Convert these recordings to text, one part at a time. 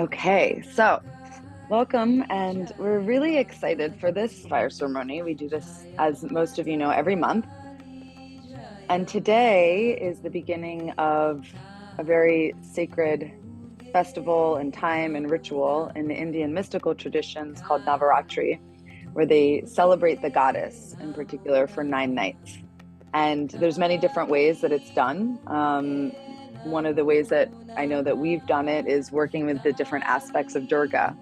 Okay, so welcome, and we're really excited for this fire ceremony. We do this, as most of you know, every month. And today is the beginning of a very sacred festival and time and ritual in the Indian mystical traditions called Navaratri, where they celebrate the goddess in particular for 9 nights. And there's many different ways that it's done. One of the ways that I know that we've done it is working with the different aspects of Durga.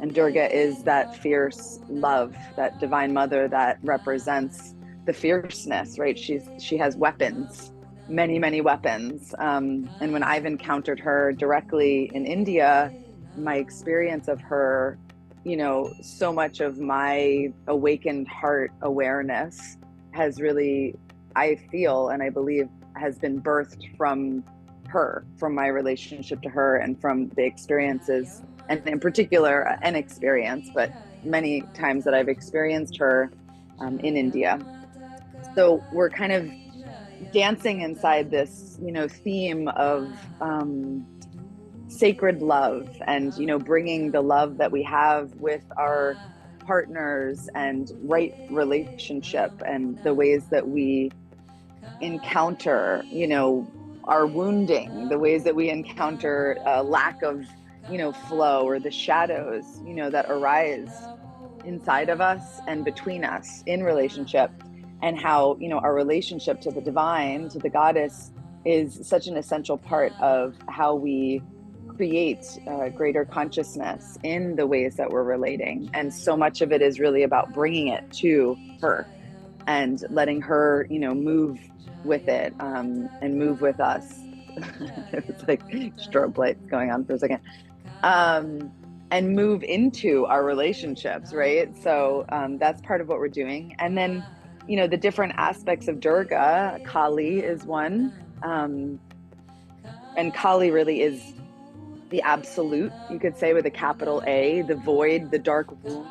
And Durga is that fierce love, that divine mother that represents the fierceness, right? She has weapons, many weapons. And when I've encountered her directly in India, my experience of her, so much of my awakened heart awareness has really, I feel and I believe, has been birthed from her, from my relationship to her, and from the experiences, and in particular, an experience, but many times that I've experienced her in India. So we're kind of dancing inside this, theme of sacred love, and bringing the love that we have with our partners and right relationship, and the ways that we encounter, our wounding, the ways that we encounter a lack of, flow, or the shadows, that arise inside of us and between us in relationship, and how, our relationship to the divine, to the goddess, is such an essential part of how we create greater consciousness in the ways that we're relating. And so much of it is really about bringing it to her and letting her, move with it, and move with us. It's like strobe lights going on for a second. And move into our relationships, right? So that's part of what we're doing. And then, the different aspects of Durga, Kali is one. And Kali really is the absolute, you could say, with a capital A, the void, the dark womb.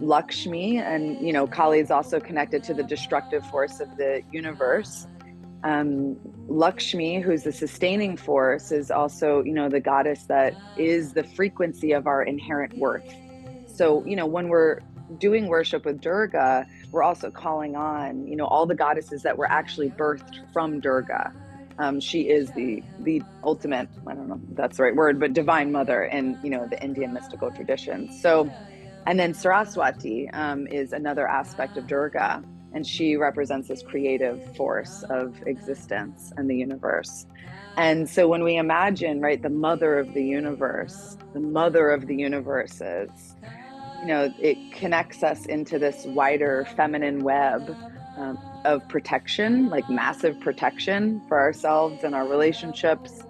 Lakshmi, and Kali is also connected to the destructive force of the universe. Lakshmi, who's the sustaining force, is also, the goddess that is the frequency of our inherent worth. So, when we're doing worship with Durga, we're also calling on, all the goddesses that were actually birthed from Durga. She is the ultimate, I don't know if that's the right word, but divine mother in, the Indian mystical traditions. So, and then Saraswati is another aspect of Durga, and she represents this creative force of existence and the universe. And so when we imagine, right, the mother of the universe, the mother of the universes, it connects us into this wider feminine web of protection, like massive protection for ourselves and our relationships,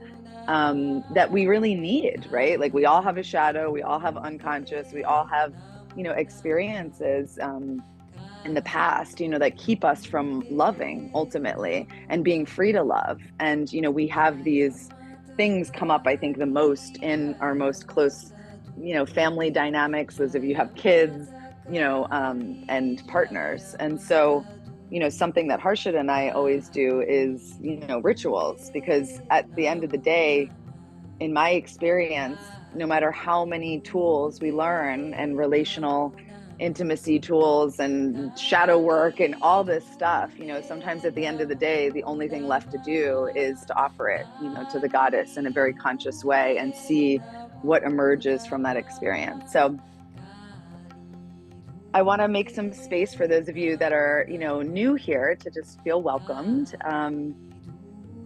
that we really need, right? Like, we all have a shadow, we all have unconscious, we all have, experiences in the past, that keep us from loving ultimately and being free to love. And, we have these things come up, I think, the most in our most close, family dynamics, those of you who have kids, and partners. And so, something that Harshit and I always do is, rituals, because at the end of the day, in my experience, no matter how many tools we learn, and relational intimacy tools and shadow work and all this stuff, sometimes at the end of the day, the only thing left to do is to offer it, to the goddess in a very conscious way, and see what emerges from that experience. So I want to make some space for those of you that are, new here, to just feel welcomed.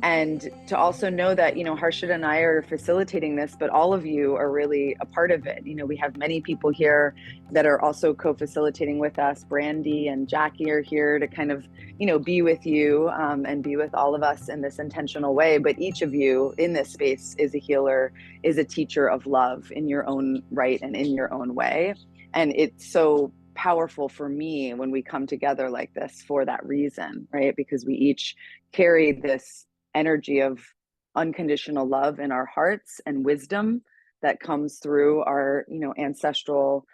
And to also know that, Harshit and I are facilitating this, but all of you are really a part of it. We have many people here that are also co-facilitating with us. Brandy and Jackie are here to kind of, be with you, and be with all of us in this intentional way. But each of you in this space is a healer, is a teacher of love in your own right and in your own way. And it's so powerful for me when we come together like this for that reason, right? Because we each carry this energy of unconditional love in our hearts, and wisdom that comes through our, ancestral,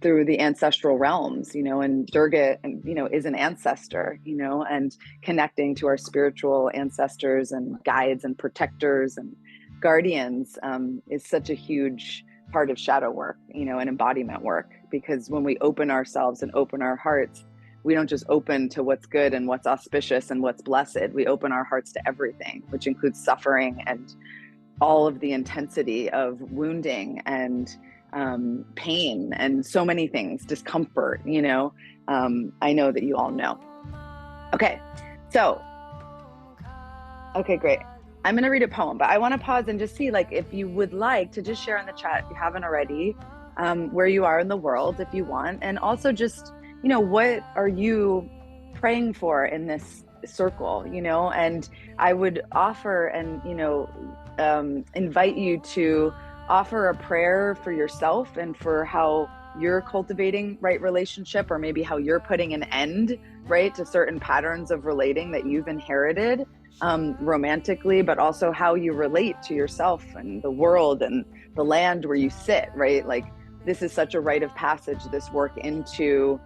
through the ancestral realms, and Durga, is an ancestor, and connecting to our spiritual ancestors and guides and protectors and guardians is such a huge part of shadow work, and embodiment work, because when we open ourselves and open our hearts, we don't just open to what's good and what's auspicious and what's blessed. We open our hearts to everything, which includes suffering and all of the intensity of wounding and pain and so many things, discomfort, I know that you all know. Okay, great. I'm going to read a poem, but I want to pause and just see, like, if you would like to just share in the chat, if you haven't already, where you are in the world, if you want, and also just, what are you praying for in this circle, and I would offer and, invite you to offer a prayer for yourself and for how you're cultivating right relationship, or maybe how you're putting an end, right, to certain patterns of relating that you've inherited romantically, but also how you relate to yourself and the world and the land where you sit, right? Like, this is such a rite of passage, this work into,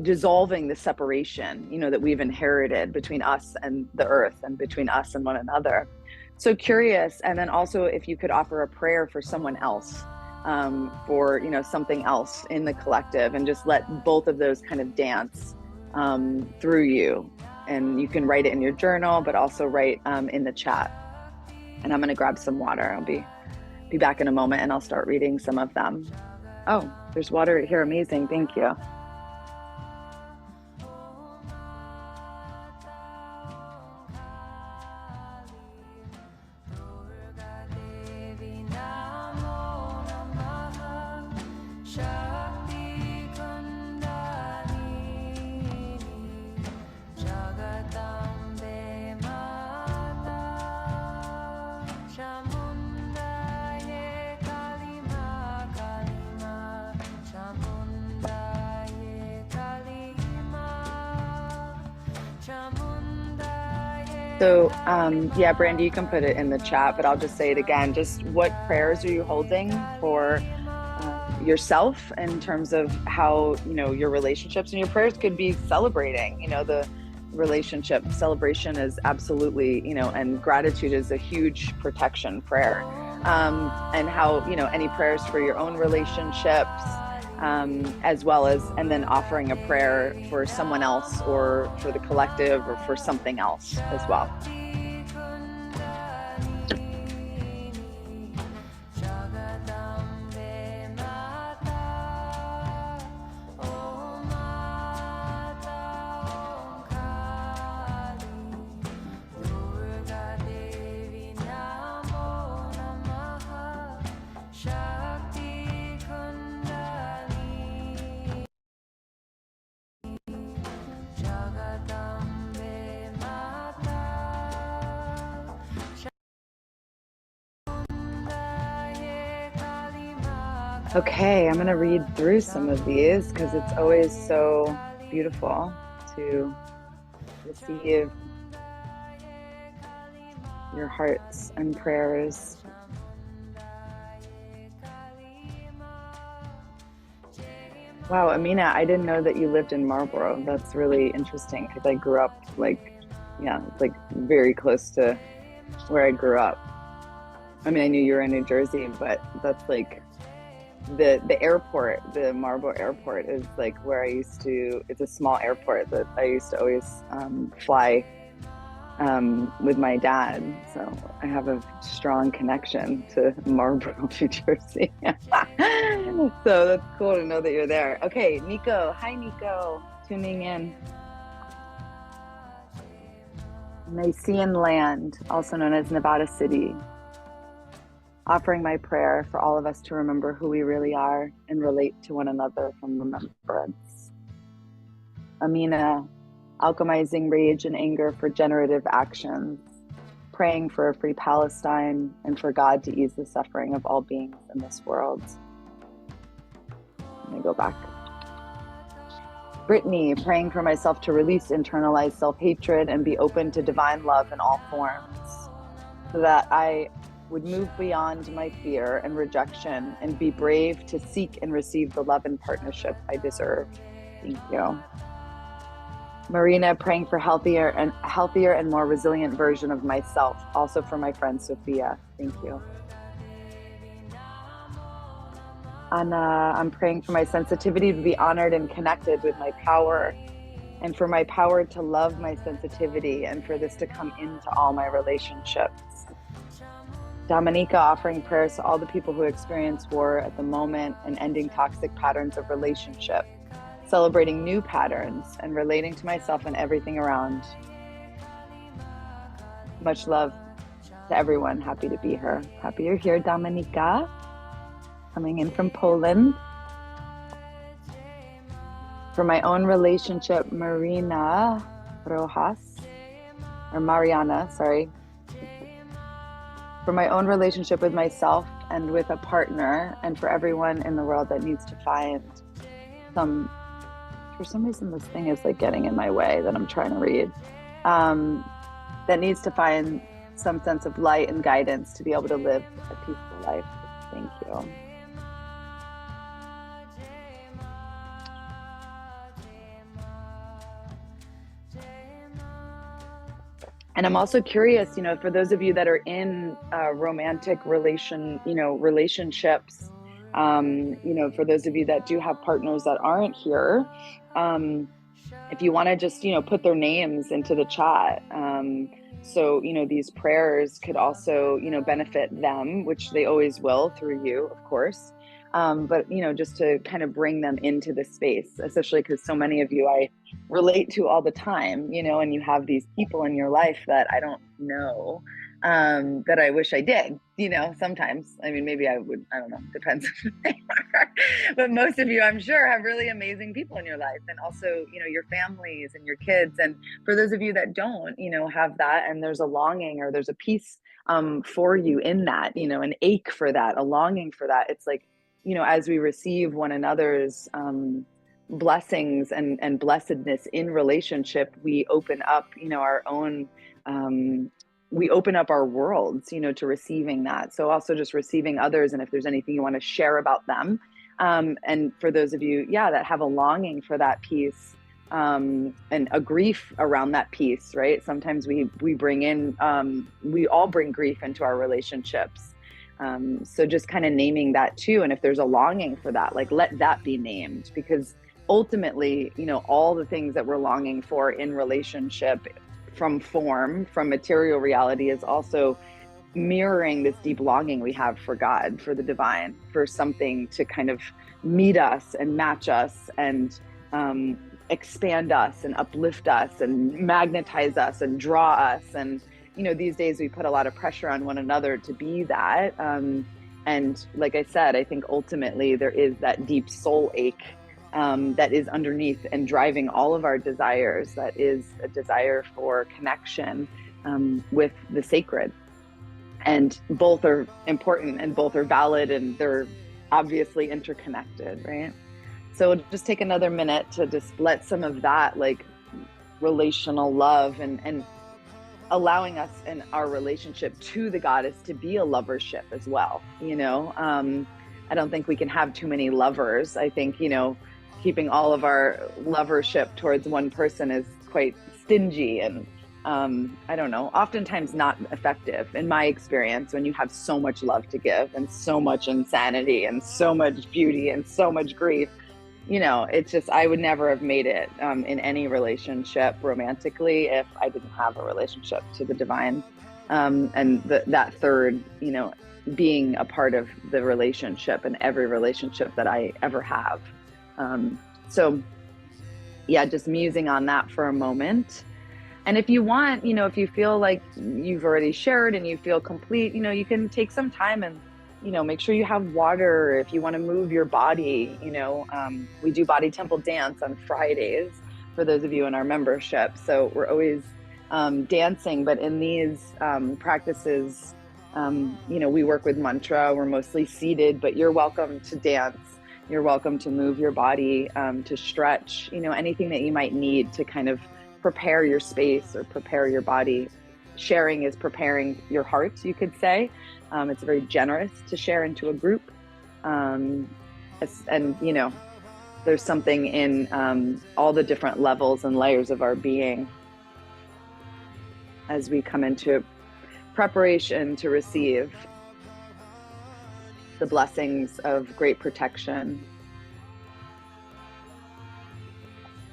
dissolving the separation, that we've inherited between us and the earth and between us and one another. So curious. And then also, if you could offer a prayer for someone else, for, something else in the collective, and just let both of those kind of dance through you. And you can write it in your journal, but also write in the chat. And I'm going to grab some water. I'll be back in a moment, and I'll start reading some of them. Oh, there's water right here. Amazing. Thank you. So, yeah, Brandy, you can put it in the chat, but I'll just say it again. Just what prayers are you holding for yourself in terms of how, your relationships, and your prayers could be celebrating, the relationship. Celebration is absolutely, and gratitude is a huge protection prayer. And how, any prayers for your own relationships, as well as, and then offering a prayer for someone else, or for the collective, or for something else as well. Okay, I'm going to read through some of these, because it's always so beautiful to receive your hearts and prayers. Wow, Amina, I didn't know that you lived in Marlborough. That's really interesting, because I grew up very close to where I grew up. I mean, I knew you were in New Jersey, but that's like the airport, the Marlborough airport is like where I used to, it's a small airport that I used to always fly with my dad. So I have a strong connection to Marlborough, New Jersey. So that's cool to know that you're there. Okay, Nico. Hi, Nico. Tuning in. Nicene Land, also known as Nevada City. Offering my prayer for all of us to remember who we really are and relate to one another from remembrance. Amina, alchemizing rage and anger for generative actions, praying for a free Palestine and for God to ease the suffering of all beings in this world. Let me go back. Brittany, praying for myself to release internalized self-hatred and be open to divine love in all forms, so that I would move beyond my fear and rejection and be brave to seek and receive the love and partnership I deserve. Thank you. Marina, praying for healthier and more resilient version of myself. Also for my friend Sophia. Thank you. Anna, I'm praying for my sensitivity to be honored and connected with my power, and for my power to love my sensitivity, and for this to come into all my relationships. Dominica, offering prayers to all the people who experience war at the moment and ending toxic patterns of relationship, celebrating new patterns and relating to myself and everything around. Much love to everyone. Happy to be here. Happy you're here, Dominica. Coming in from Poland. For my own relationship, Marina Rojas, or Mariana, sorry. For my own relationship with myself and with a partner, and for everyone in the world that needs to find for some reason this thing is like getting in my way that I'm trying to read, that needs to find some sense of light and guidance to be able to live a peaceful life. Thank you. And I'm also curious, for those of you that are in romantic relationships, for those of you that do have partners that aren't here, if you want to just, put their names into the chat. So, these prayers could also, benefit them, which they always will through you, of course. But, just to kind of bring them into the space, especially because so many of you I relate to all the time, and you have these people in your life that I don't know, that I wish I did, sometimes. I mean, maybe I would, I don't know, depends who they are. But most of you, I'm sure, have really amazing people in your life, and also, your families and your kids. And for those of you that don't, have that, and there's a longing or there's a peace for you in that, an ache for that, a longing for that. It's like, as we receive one another's blessings and blessedness in relationship, we open up, our own, we open up our worlds, to receiving that. So also just receiving others, and if there's anything you want to share about them. And for those of you, that have a longing for that peace, and a grief around that peace, right? Sometimes we bring in, we all bring grief into our relationships. So just kind of naming that too. And if there's a longing for that, like, let that be named, because ultimately, all the things that we're longing for in relationship, from material reality, is also mirroring this deep longing we have for God, for the divine, for something to kind of meet us and match us and expand us and uplift us and magnetize us and draw us. And these days we put a lot of pressure on one another to be that. And like I said, I think ultimately there is that deep soul ache that is underneath and driving all of our desires. That is a desire for connection with the sacred. And both are important and both are valid, and they're obviously interconnected, right? So we'll just take another minute to just let some of that, like, relational love and allowing us in our relationship to the goddess to be a lovership as well. I don't think we can have too many lovers. I think, keeping all of our lovership towards one person is quite stingy and, I don't know, oftentimes not effective in my experience. When you have so much love to give and so much insanity and so much beauty and so much grief, it's just, I would never have made it in any relationship romantically if I didn't have a relationship to the divine, and that third, being a part of the relationship and every relationship that I ever have. So just musing on that for a moment. And if you want, if you feel like you've already shared and you feel complete, you can take some time and make sure you have water. If you want to move your body, we do body temple dance on Fridays for those of you in our membership. So we're always dancing, but in these practices, we work with mantra. We're mostly seated, but you're welcome to dance. You're welcome to move your body, to stretch, anything that you might need to kind of prepare your space or prepare your body. Sharing is preparing your heart, you could say. It's very generous to share into a group. And, there's something in all the different levels and layers of our being as we come into preparation to receive the blessings of great protection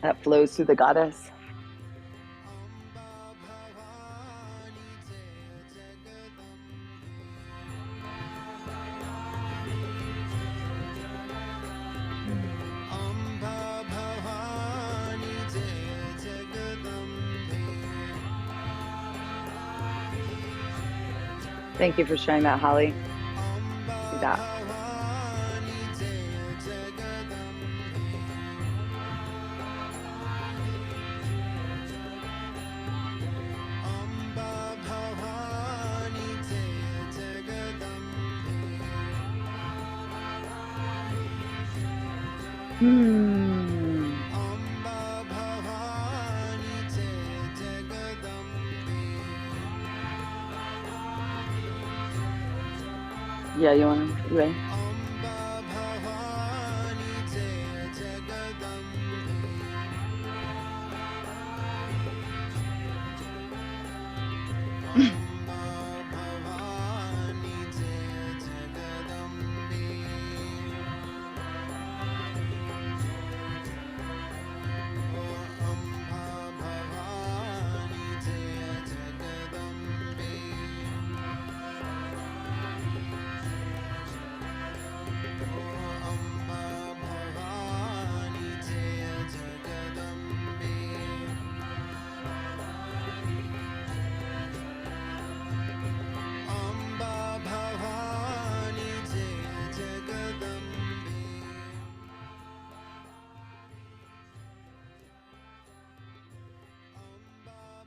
that flows through the goddess. Thank you for sharing that, Holly. See that. Yeah, you want to, right?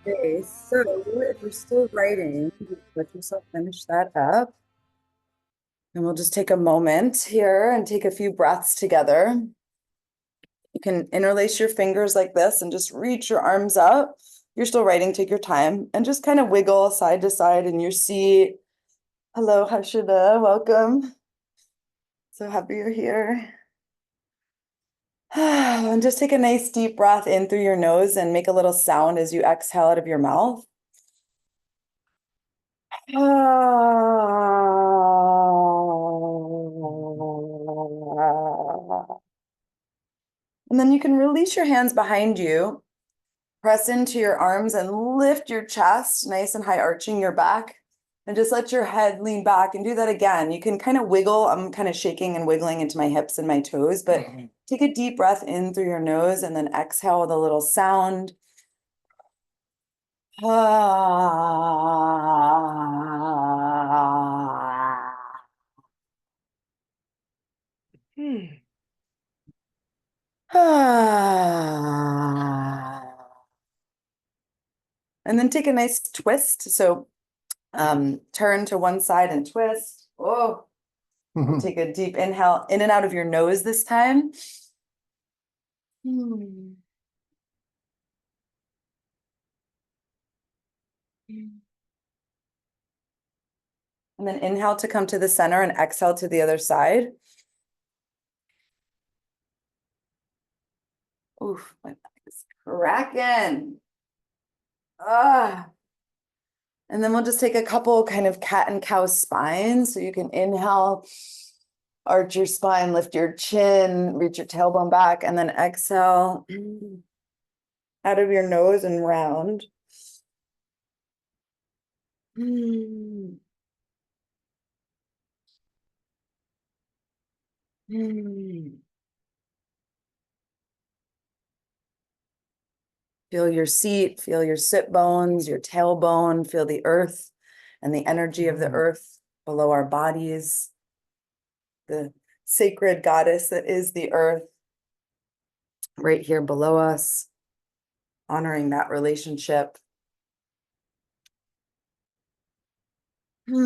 Okay, so if you're still writing, let yourself finish that up. And we'll just take a moment here and take a few breaths together. You can interlace your fingers like this and just reach your arms up. You're still writing, take your time and just kind of wiggle side to side in your seat. Hello, Hashida, welcome. So happy you're here. And just take a nice deep breath in through your nose and make a little sound as you exhale out of your mouth. And then you can release your hands behind you, press into your arms and lift your chest, nice and high, arching your back, and just let your head lean back and do that again. You can kind of wiggle. I'm kind of shaking and wiggling into my hips and my toes, but take a deep breath in through your nose and then exhale with a little sound. And then take a nice twist. So turn to one side and twist. Oh, take a deep inhale in and out of your nose this time. And then inhale to come to the center and exhale to the other side. Oof, my back is cracking. Ah. And then we'll just take a couple kind of cat and cow spines. So you can inhale, arch your spine, lift your chin, reach your tailbone back, and then exhale out of your nose and round. Feel your seat, feel your sit bones, your tailbone, feel the earth and the energy of the earth below our bodies, the sacred goddess that is the earth right here below us, honoring that relationship. We've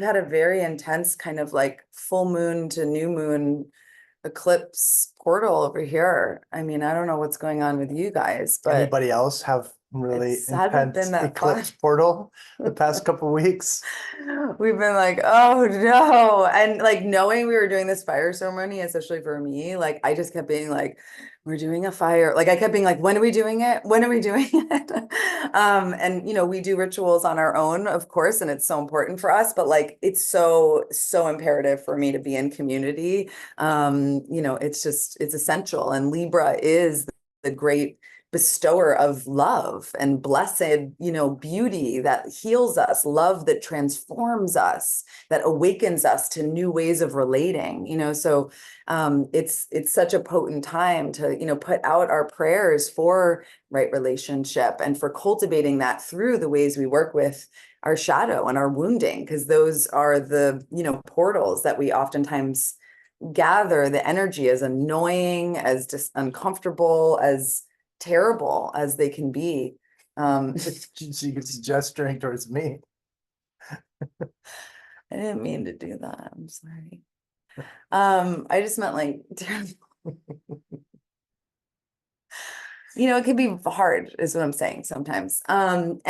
had a very intense kind of like full moon to new moon eclipse portal over here. I mean, I don't know what's going on with you guys, but anybody else have really Hadn't been intense that fun. eclipse portal the past couple weeks. We've been like, oh no. And like knowing we were doing this fire ceremony, especially for me, like I just kept being like, we're doing a fire. Like I kept being like, when are we doing it? When are we doing it? And we do rituals on our own, of course, and it's so important for us, but like it's so, so imperative for me to be in community. It's essential. And Libra is the great bestower of love and blessed, beauty that heals us, love that transforms us, that awakens us to new ways of relating, so it's such a potent time to, put out our prayers for right relationship and for cultivating that through the ways we work with our shadow and our wounding, because those are the, portals that we oftentimes gather the energy as annoying, as just uncomfortable, as terrible as they can be. She's gesturing towards me. I didn't mean to do that. I'm sorry. I just meant like terrible. It can be hard, is what I'm saying sometimes. And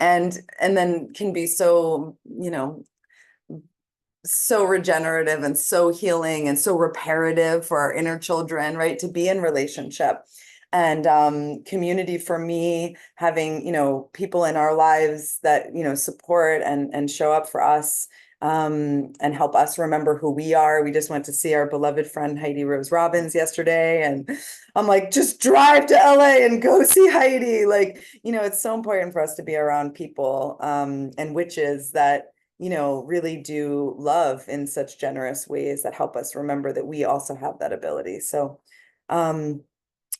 then can be so, so regenerative and so healing and so reparative for our inner children, right? To be in relationship and community for me, having, people in our lives that, support and show up for us and help us remember who we are. We just went to see our beloved friend Heidi Rose Robbins yesterday, and I'm like, just drive to LA and go see Heidi. Like, it's so important for us to be around people and witches that really do love in such generous ways that help us remember that we also have that ability. So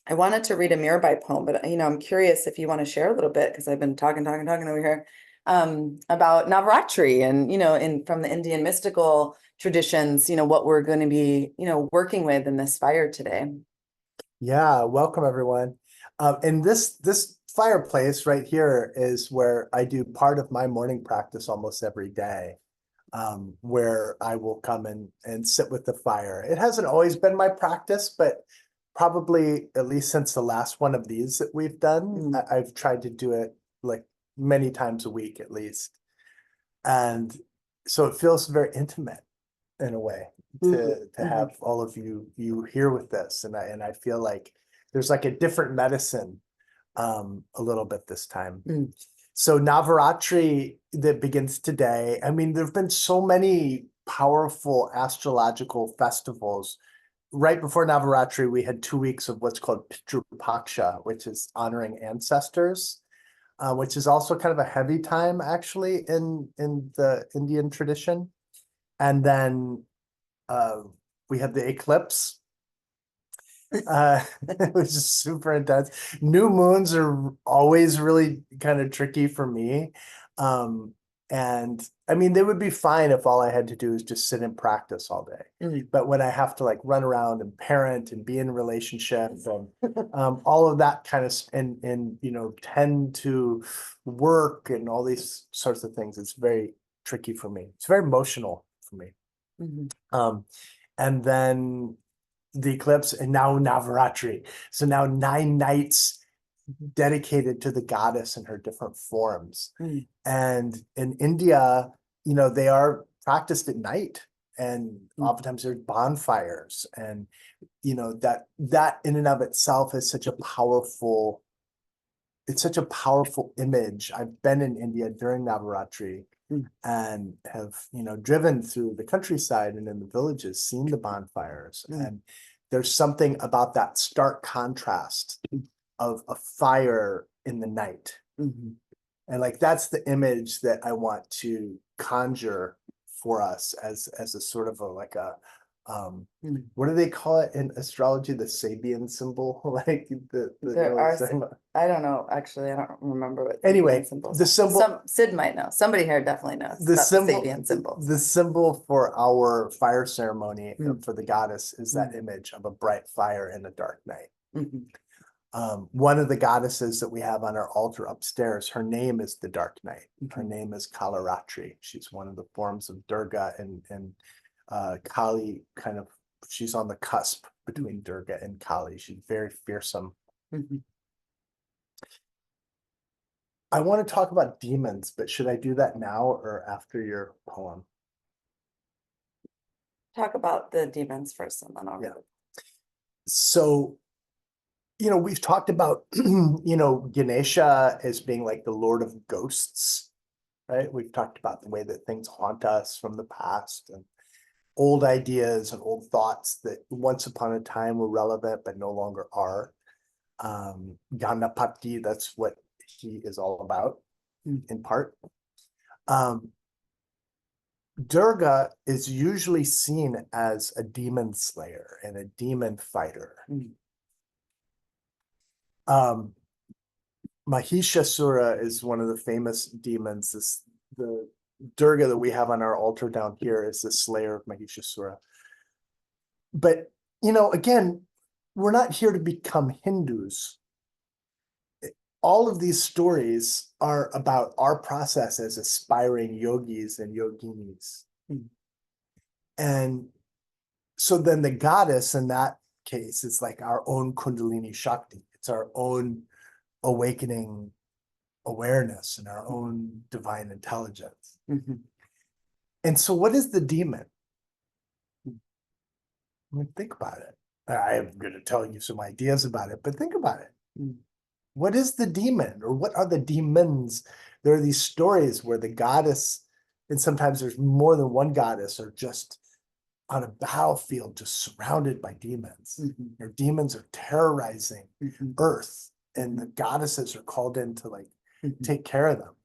I wanted to read a Mirabai poem, but I'm curious if you want to share a little bit, because I've been talking over here about Navaratri and from the Indian mystical traditions, what we're going to be working with in this fire today. Yeah, welcome everyone. And this fireplace right here is where I do part of my morning practice almost every day, where I will come and sit with the fire. It hasn't always been my practice, but probably at least since the last one of these that we've done, I've tried to do it like many times a week at least. And so it feels very intimate in a way to have all of you here with this. And I feel like there's like a different medicine a little bit this time. So Navaratri that begins today. I mean, there've been so many powerful astrological festivals. Right before Navaratri, we had 2 weeks of what's called Pitru Paksha, which is honoring ancestors, which is also kind of a heavy time actually in the Indian tradition. And then we had the eclipse, which is super intense. New moons are always really kind of tricky for me. And I mean, they would be fine if all I had to do is just sit and practice all day. But when I have to like run around and parent and be in a relationship and all of that kind of and tend to work and all these sorts of things, it's very tricky for me. It's very emotional for me. And then the eclipse, and now Navaratri. So now 9 nights dedicated to the goddess in her different forms. And in India, they are practiced at night, and oftentimes there's bonfires, and that in and of itself is such a powerful, it's such a powerful image. I've been in India during Navaratri and have, driven through the countryside and in the villages, seen the bonfires. And there's something about that stark contrast of a fire in the night. And like, that's the image that I want to conjure for us as a sort of what do they call it in astrology? The Sabian symbol, like I don't know. Actually, I don't remember what. Anyway, symbols. the symbol. Sid might know. Somebody here definitely knows. The symbol. The Sabian symbol. The symbol for our fire ceremony for the goddess is that image of a bright fire in a dark night. One of the goddesses that we have on our altar upstairs, her name is the Dark Night. Her name is Kalaratri. She's one of the forms of Durga, and Kali she's on the cusp between Durga and Kali. She's very fearsome. I want to talk about demons, but should I do that now or after your poem? Talk about the demons first and then I'll read it. So, we've talked about, Ganesha as being like the Lord of Ghosts, right? We've talked about the way that things haunt us from the past and old ideas and old thoughts that once upon a time were relevant but no longer are. Ganapati, that's what he is all about in part. Durga is usually seen as a demon slayer and a demon fighter. Mahishasura is one of the famous demons. The Durga that we have on our altar down here is the slayer of Mahishasura. But, again, we're not here to become Hindus. All of these stories are about our process as aspiring yogis and yoginis. And so then the goddess in that case is like our own Kundalini Shakti. It's our own awakening awareness and our own divine intelligence. And so what is the demon? I mean, think about it. I'm going to tell you some ideas about it, but think about it. What is the demon, or what are the demons? There are these stories where the goddess, and sometimes there's more than one goddess, are just on a battlefield, just surrounded by demons. Or demons are terrorizing Earth, and the goddesses are called in to take care of them.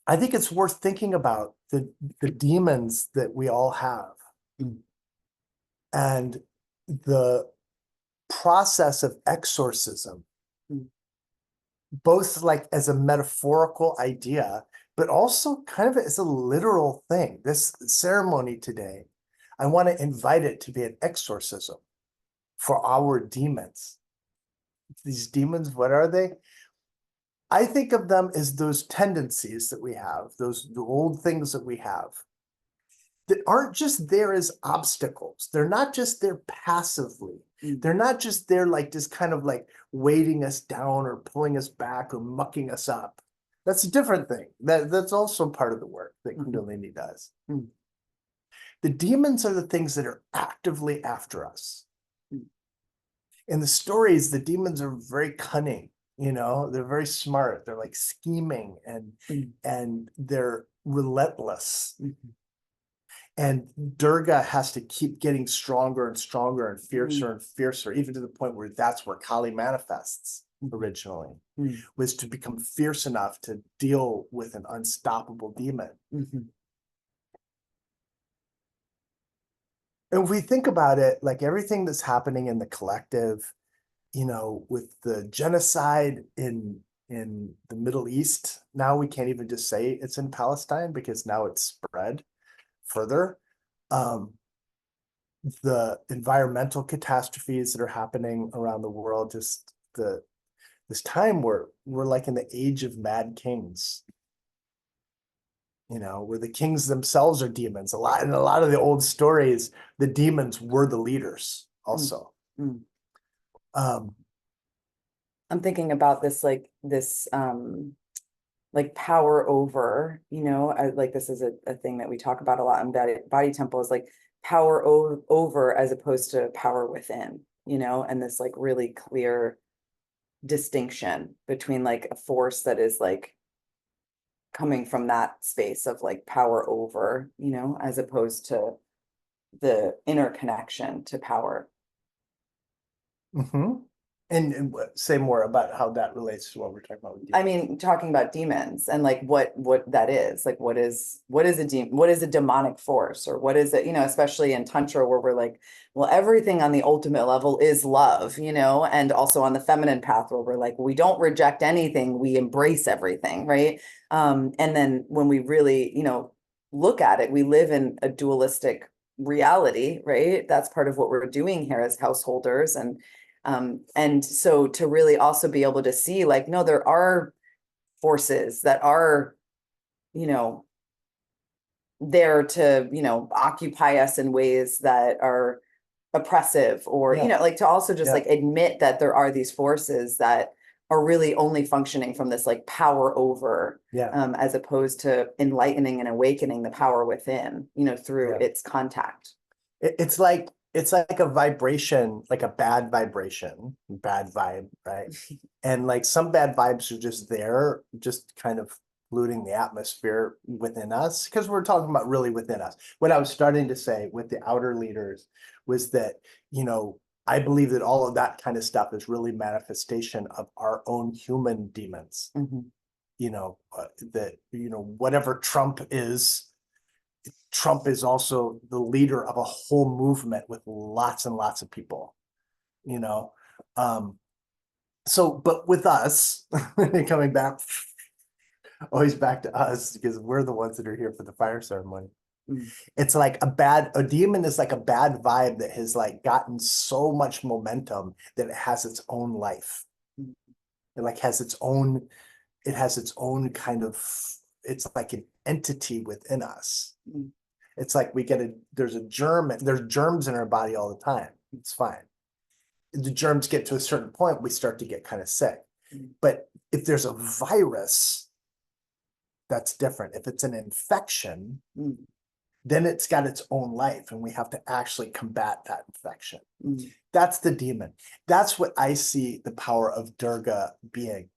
I think it's worth thinking about the demons that we all have. And the process of exorcism, both like as a metaphorical idea, but also kind of as a literal thing. This ceremony today, I want to invite it to be an exorcism for our demons. These demons, what are they? I think of them as those tendencies that we have, the old things that we have, that aren't just there as obstacles. They're not just there passively. They're not just there just kind of weighting us down or pulling us back or mucking us up. That's a different thing. That's also part of the work that Kundalini does. The demons are the things that are actively after us. In the stories, the demons are very cunning. They're very smart. They're scheming and they're relentless. And Durga has to keep getting stronger and stronger and fiercer, even to the point where that's where Kali manifests originally, was to become fierce enough to deal with an unstoppable demon. And if we think about it, everything that's happening in the collective, with the genocide in the Middle East, now we can't even just say it's in Palestine because now it's spread further. The environmental catastrophes that are happening around the world, just this time where we're in the age of mad kings, where the kings themselves are demons. In a lot of the old stories, the demons were the leaders also. I'm thinking about this power over, this is a thing that we talk about a lot in body temple, is power over as opposed to power within, and this really clear distinction between a force that is coming from that space of power over, as opposed to the interconnection to power. And say more about how that relates to what we're talking about with demons. I mean, talking about demons and what that is, what is a demon, what is a demonic force, or what is it, especially in Tantra, where we're well, everything on the ultimate level is love, and also on the feminine path, where we're we don't reject anything, we embrace everything, right? And then when we really, look at it, we live in a dualistic reality, right? That's part of what we're doing here as householders. And so to really also be able to see no, there are forces that are, there to, occupy us in ways that are oppressive, or, to also just admit that there are these forces that are really only functioning from this like power over, as opposed to enlightening and awakening the power within, through its contact. It's like a vibration, like a bad vibration, bad vibe, right? And like some bad vibes are just there, just kind of polluting the atmosphere within us, because we're talking about really within us. What I was starting to say with the outer leaders was that, I believe that all of that kind of stuff is really manifestation of our own human demons. That, whatever Trump is also the leader of a whole movement with lots and lots of people, so, but with us, coming back, always back to us, because we're the ones that are here for the fire ceremony. It's like a demon is like a bad vibe that has like gotten so much momentum that it has its own life. It like has its own kind of, it's like an entity within us. It's like there's germs in our body all the time. It's fine. The germs get to a certain point, we start to get kind of sick. But if there's a virus, that's different. If it's an infection, then it's got its own life, and we have to actually combat that infection. That's the demon. That's what I see the power of Durga being.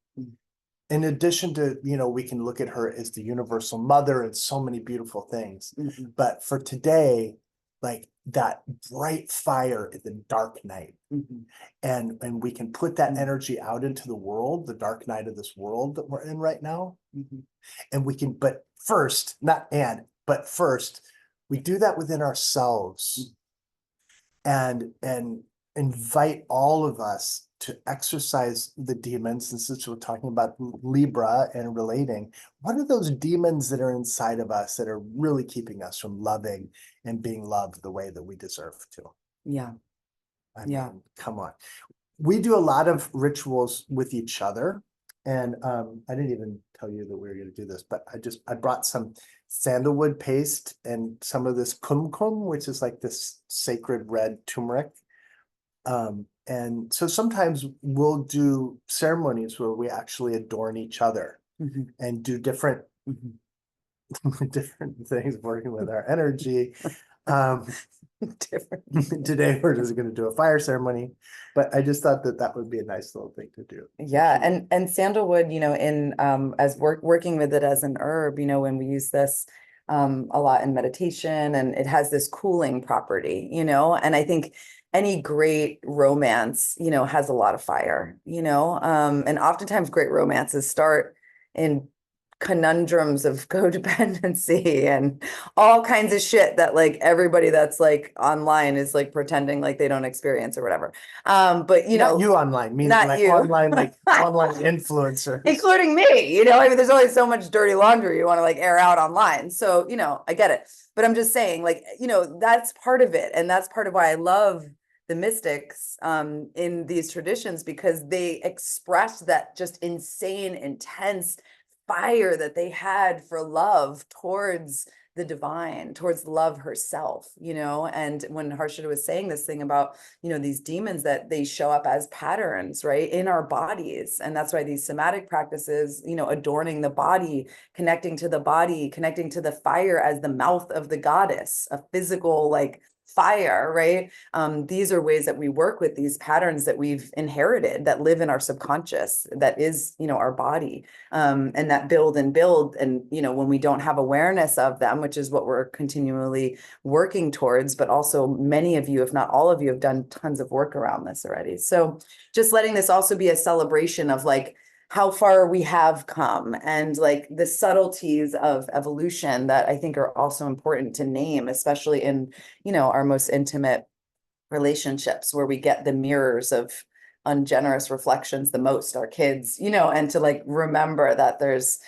In addition to, we can look at her as the universal mother and so many beautiful things. But for today, like that bright fire in the dark night. And we can put that energy out into the world, the dark night of this world that we're in right now. And we can, but first, we do that within ourselves and invite all of us to exercise the demons. And since we're talking about Libra and relating, what are those demons that are inside of us that are really keeping us from loving and being loved the way that we deserve to? I mean, come on. We do a lot of rituals with each other. And I didn't even tell you that we were going to do this, but I brought some sandalwood paste and some of this kumkum, which is like this sacred red turmeric. And so sometimes we'll do ceremonies where we actually adorn each other and do different things, working with our energy. Today we're just going to do a fire ceremony, but I just thought that would be a nice little thing to do. And sandalwood, in as working with it as an herb, when we use this a lot in meditation, and it has this cooling property, and I think any great romance, has a lot of fire, and oftentimes great romances start in conundrums of codependency and all kinds of shit that like everybody that's like online is like pretending like they don't experience or whatever. But not you online, meaning not like you. online, like online influencers, including me. I mean, there's only so much dirty laundry you want to like air out online. So, I get it. But I'm just saying, like, that's part of it, and that's part of why I love the mystics in these traditions, because they express that just insane, intense fire that they had for love towards the divine, towards love herself, and when Harshita was saying this thing about, these demons, that they show up as patterns, right, in our bodies. And that's why these somatic practices, adorning the body, connecting to the fire as the mouth of the goddess, a physical, like, fire, right? These are ways that we work with these patterns that we've inherited, that live in our subconscious, that is, our body, and that build. And, when we don't have awareness of them, which is what we're continually working towards, but also many of you, if not all of you, have done tons of work around this already. So just letting this also be a celebration of like how far we have come, and like the subtleties of evolution that I think are also important to name, especially in, our most intimate relationships, where we get the mirrors of ungenerous reflections the most, our kids, and to like remember that there's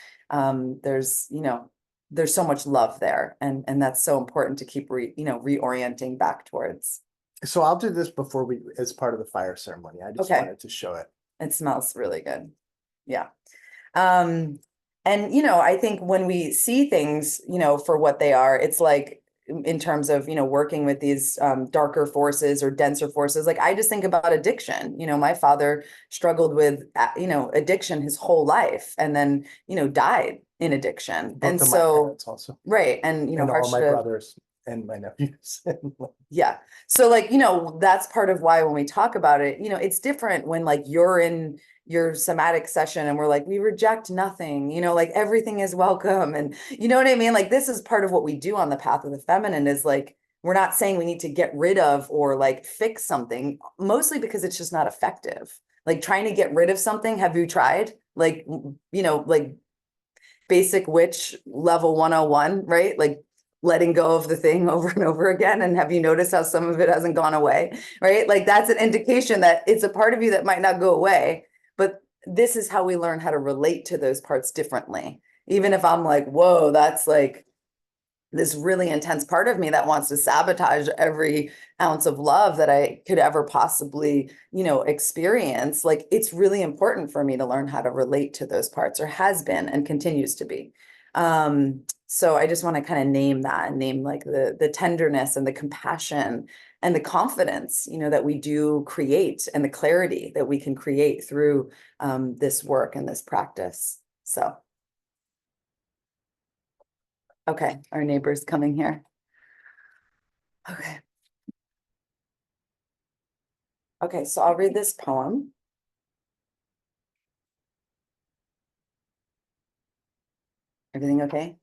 so much love there, and that's so important to keep reorienting back towards. So I'll do this before as part of the fire ceremony. I just wanted to show it. It smells really good. Yeah. And, I think when we see things, for what they are, it's like, in terms of, working with these darker forces or denser forces. Like I just think about addiction. My father struggled with, addiction his whole life and then, died in addiction. Both And of my so, parents also, right. And, and all my Harsha, brothers and my nephews. yeah. So like, that's part of why when we talk about it, it's different when like you're in your somatic session and we're like, we reject nothing, like everything is welcome. And you know what I mean? Like this is part of what we do on the path of the feminine is like, we're not saying we need to get rid of or like fix something, mostly because it's just not effective. Like trying to get rid of something. Have you tried? Like, like basic witch level 101, right? Like letting go of the thing over and over again. And have you noticed how some of it hasn't gone away, right? Like that's an indication that it's a part of you that might not go away, but this is how we learn how to relate to those parts differently. Even if I'm like, whoa, that's like this really intense part of me that wants to sabotage every ounce of love that I could ever possibly, experience. Like it's really important for me to learn how to relate to those parts, or has been and continues to be. So I just want to kind of name that and name like the tenderness and the compassion and the confidence, that we do create and the clarity that we can create through this work and this practice. So. Okay, our neighbor's coming here. Okay. Okay, so I'll read this poem. Everything okay?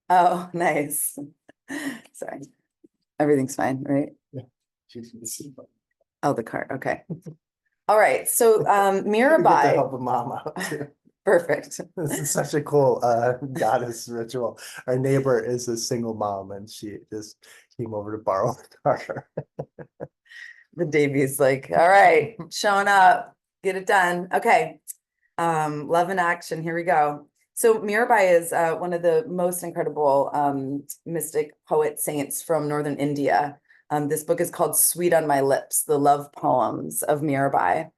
Oh, nice. Sorry. Everything's fine, right? Yeah. Oh, the cart. Okay. All right. So We get to Mirabai. help a mom out too. Perfect. This is such a cool goddess ritual. Our neighbor is a single mom and she just came over to borrow the car. The Davy's like, all right, showing up, get it done. Okay. Love in action. Here we go. So Mirabai is one of the most incredible mystic poet saints from northern India. This book is called Sweet on My Lips, the love poems of Mirabai.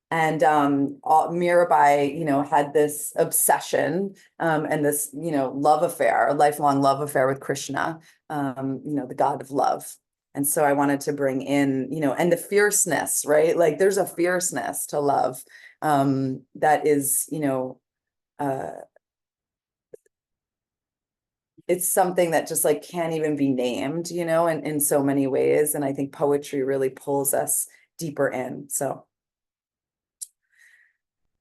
And Mirabai, had this obsession and this, love affair, a lifelong love affair with Krishna, the god of love. And so I wanted to bring in, and the fierceness, right? Like there's a fierceness to love that is, it's something that just like can't even be named, in so many ways. And I think poetry really pulls us deeper in. So.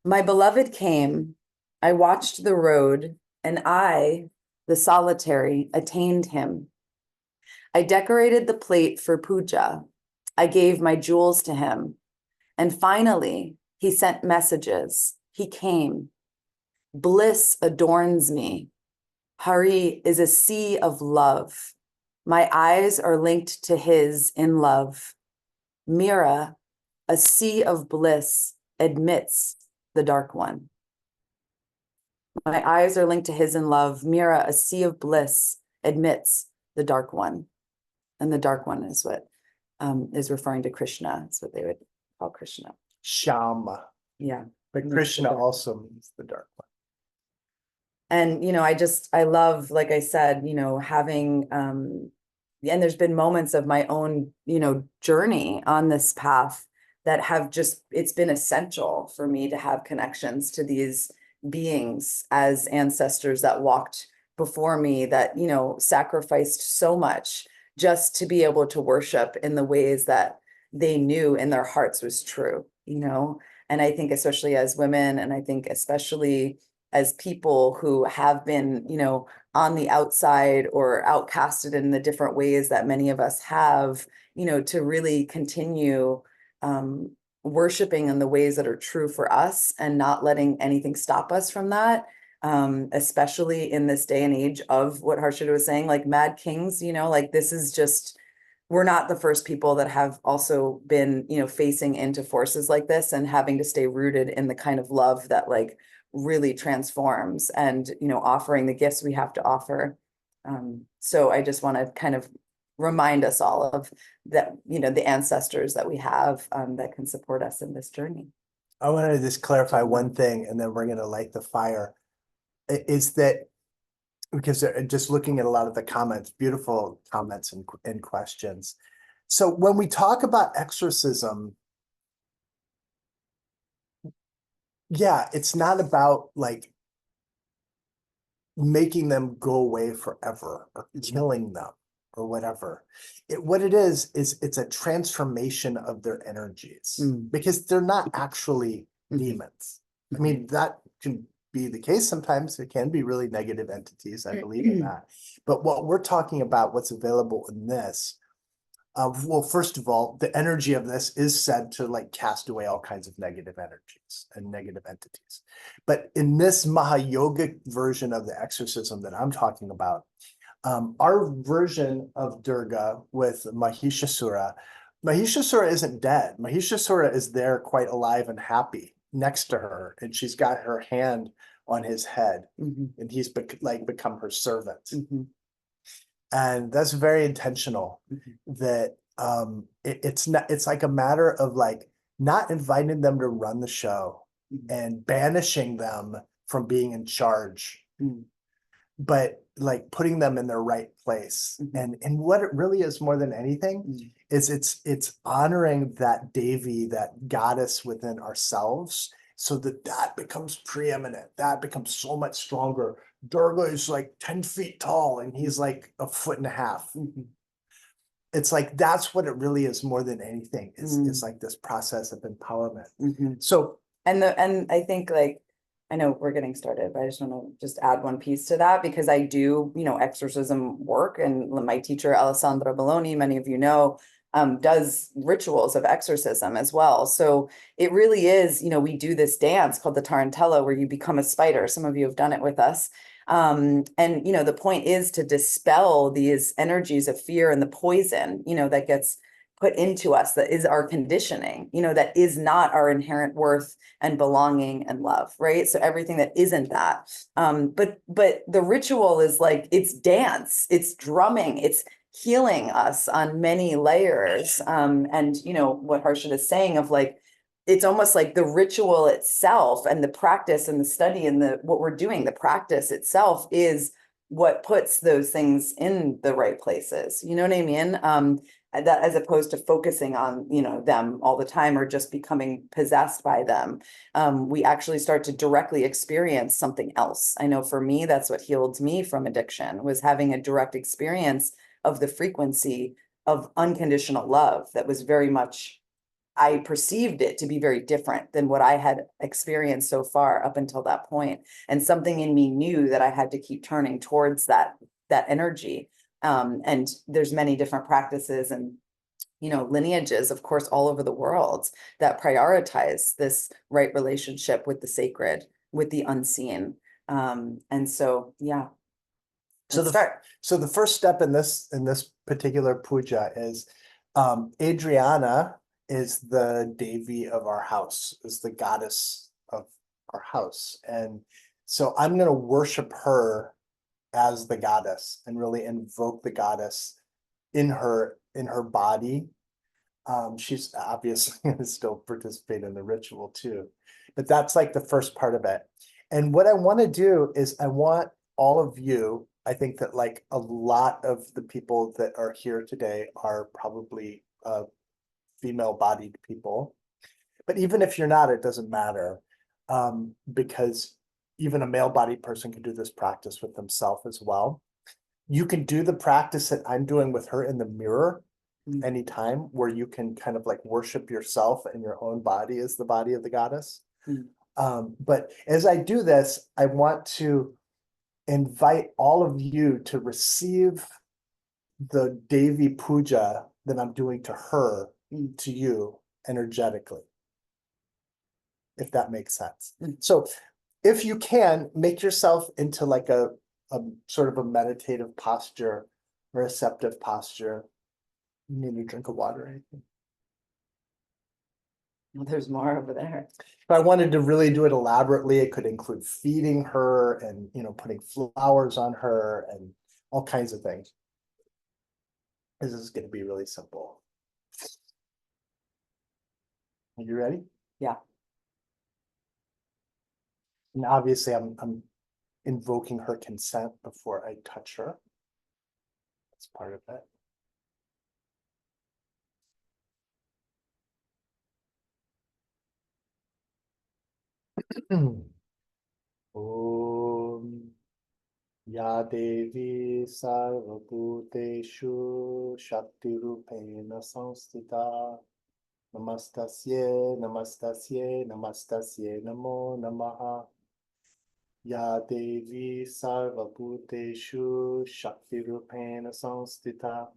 My beloved came, I watched the road, and I, the solitary, attained him. I decorated the plate for puja. I gave my jewels to him. And finally, he sent messages. He came. Bliss adorns me. Hari is a sea of love. My eyes are linked to his in love. Mira, a sea of bliss, admits the dark one. My eyes are linked to his in love. Mira, a sea of bliss, admits the dark one. And the dark one is what is referring to Krishna. It's what they would call Krishna. Shama. Yeah. But Krishna also means the dark one. And, I love, like I said, having, and there's been moments of my own, journey on this path that have just, it's been essential for me to have connections to these beings as ancestors that walked before me, that, sacrificed so much just to be able to worship in the ways that they knew in their hearts was true, and I think especially as women, and I think especially as people who have been, on the outside or outcasted in the different ways that many of us have, to really continue worshiping in the ways that are true for us and not letting anything stop us from that. Especially in this day and age of what Harshita was saying, like mad kings, like this is just, we're not the first people that have also been, facing into forces like this and having to stay rooted in the kind of love that like really transforms and, offering the gifts we have to offer. So I just want to kind of remind us all of that, the ancestors that we have that can support us in this journey. I want to just clarify one thing, and then we're going to light the fire. Is that because just looking at a lot of the comments, beautiful comments and questions. So when we talk about exorcism, yeah, it's not about like making them go away forever or killing them or whatever. What it is it's a transformation of their energies because they're not actually demons. I mean, that can be the case sometimes. It can be really negative entities. I believe in that. But what we're talking about, what's available in this, well, first of all, the energy of this is said to like cast away all kinds of negative energies and negative entities. But in this Mahayogic version of the exorcism that I'm talking about, our version of Durga with Mahishasura, Mahishasura isn't dead. Mahishasura is there quite alive and happy next to her, and she's got her hand on his head, and he's become her servant. And that's very intentional that it's like a matter of like not inviting them to run the show and banishing them from being in charge, but like putting them in their right place. And what it really is more than anything is it's honoring that Devi, that goddess within ourselves, so that becomes preeminent, that becomes so much stronger. Durga is like 10 feet tall and he's like a foot and a half. It's like that's what it really is more than anything. It's like this process of empowerment. So and I think like, I know we're getting started, but I just want to just add one piece to that, because I do, exorcism work, and my teacher, Alessandra Belloni, many of you know, does rituals of exorcism as well. So it really is, we do this dance called the Tarantella where you become a spider. Some of you have done it with us. And, the point is to dispel these energies of fear and the poison, that gets put into us, that is our conditioning, that is not our inherent worth and belonging and love, right? So everything that isn't that. But the ritual is like, it's dance, it's drumming, it's healing us on many layers. And what Harshit is saying of like, it's almost like the ritual itself and the practice and the study and what we're doing, the practice itself is what puts those things in the right places. You know what I mean? That as opposed to focusing on, them all the time or just becoming possessed by them. We actually start to directly experience something else. I know for me, that's what healed me from addiction, was having a direct experience of the frequency of unconditional love that was very much, I perceived it to be very different than what I had experienced so far up until that point. And something in me knew that I had to keep turning towards that energy. And there's many different practices and, lineages, of course, all over the world that prioritize this right relationship with the sacred, with the unseen. And so, yeah. So the first step in this particular puja is Adriana is the Devi of our house, is the goddess of our house. And so I'm going to worship her as the goddess and really invoke the goddess in her body. She's obviously going to still participate in the ritual too, but that's like the first part of it. And what I want to do is I want all of you, I think that like a lot of the people that are here today are probably female-bodied people, but even if you're not, it doesn't matter, because even a male-bodied person can do this practice with themselves as well. You can do the practice that I'm doing with her in the mirror anytime, where you can kind of like worship yourself and your own body as the body of the goddess. But as I do this, I want to invite all of you to receive the Devi Puja that I'm doing to her, to you energetically, if that makes sense. So if you can, make yourself into like a sort of a meditative posture, receptive posture. You need a drink of water or anything? Well, there's more over there. If I wanted to really do it elaborately, it could include feeding her and, putting flowers on her and all kinds of things. This is going to be really simple. Are you ready? Yeah. And obviously I'm invoking her consent before I touch her. That's part of it. Om Ya Devi Sarvabhuteshu Shakti Rupena Samstita Namastasye Namastasye Namastasye Namo Namaha Ya Devi Sarvabhuteshu Shakti Rupena Samstita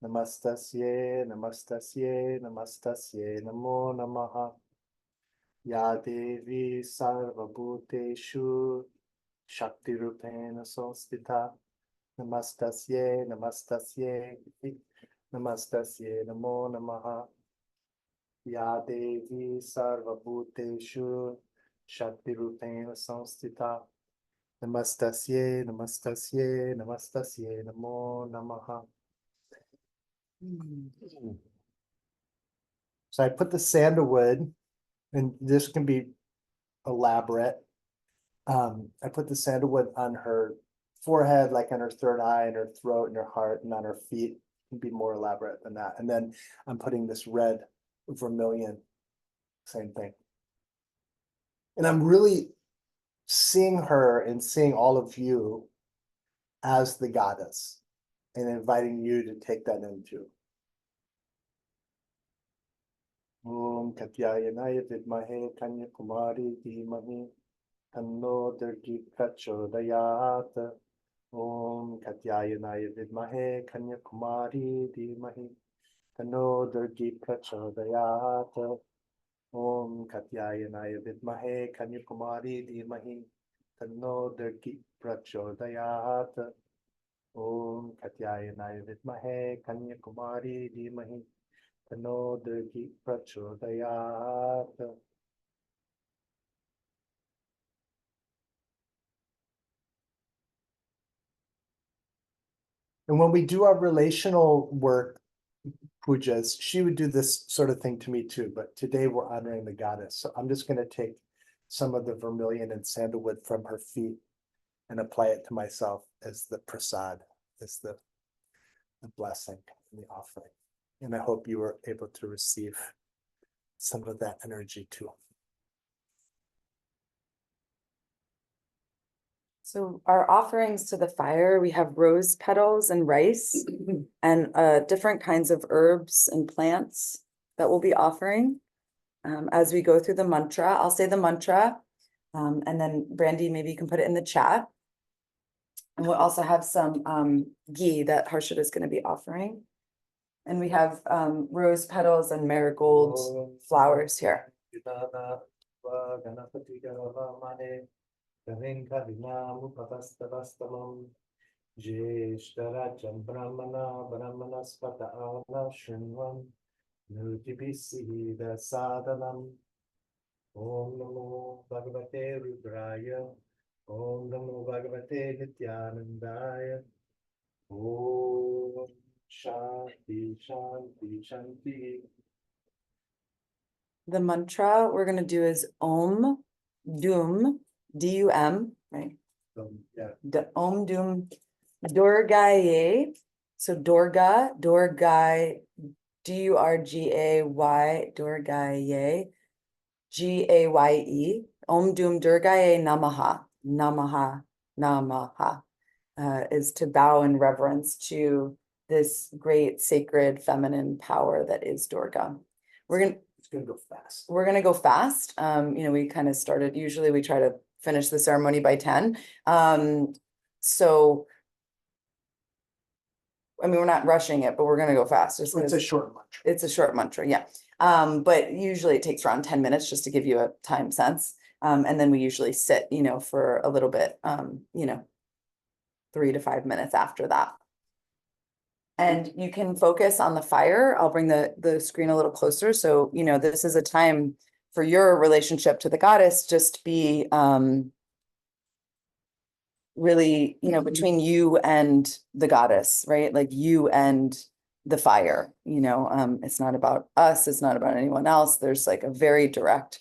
Namastasye Namastasye Namastasye Namo Namaha Ya Devi Sarvabhuteshu Shakti Rupena Samstita Namastasye Namastasye Namastasye Namo Namaha Ya Devi Sarvabhuteshu Shakti Rupena Samstita Namastasye Namastasye Namastasye Namo Namaha. So I put the sandalwood, and this can be elaborate. I put the sandalwood on her forehead, like on her third eye, and her throat, and her heart, and on her feet. It can be more elaborate than that. And then I'm putting this red vermilion, same thing. And I'm really seeing her and seeing all of you as the goddess and inviting you to take that into. Om Katyayanaya Vidmahe Kanya Kumari Dhimahi Tanno Durgi Prachodayat. Om Katyayanaya Vidmahe Kanya Kumari Dhimahi Tanno Durgi Prachodayat. Om Katyayanaya Vidmahe Kanya Kumari Dhimahi Tanno Durgi Prachodayat. Om Katyayanaya Vidmahe Kanya Kumari Dhimahi Tanno Durgi Prachodayat. And when we do our relational work, pujas, she would do this sort of thing to me too, but today we're honoring the goddess. So I'm just going to take some of the vermilion and sandalwood from her feet and apply it to myself as the prasad, as the blessing and the offering. And I hope you were able to receive some of that energy too. So our offerings to the fire, we have rose petals and rice and different kinds of herbs and plants that we'll be offering as we go through the mantra. I'll say the mantra and then Brandy, maybe you can put it in the chat. And we'll also have some ghee that Harshit is going to be offering. And we have rose petals and marigold flowers here. Jeshtarajam Brahmana Brahmanaspata Ala Shinvam Nutibisida Sadhanam. Om Namo Bhagavate Rudraya. Om Namo Bhagavate Nityanandaya. Om Shanti Shanti Shanti. The mantra we're going to do is Om Dum, D-U-M, right? Yeah. Om Dum Durgaye. So Durga, Durgai, D-U-R-G-A-Y, Durgaye, G-A-Y-E. Om Dum Durgaye Namaha, Namaha, Namaha, is to bow in reverence to this great sacred feminine power that is Durga. It's gonna go fast. We're gonna go fast. We kind of started, usually we try to finish the ceremony by 10. So, I mean, we're not rushing it, but we're gonna go fast. It's a short mantra. It's a short mantra, yeah. But usually it takes around 10 minutes just to give you a time sense. And then we usually sit, for a little bit, 3 to 5 minutes after that. And you can focus on the fire. I'll bring the screen a little closer. So, this is a time for your relationship to the goddess, just be really, between you and the goddess, right? Like you and the fire, it's not about us. It's not about anyone else. There's like a very direct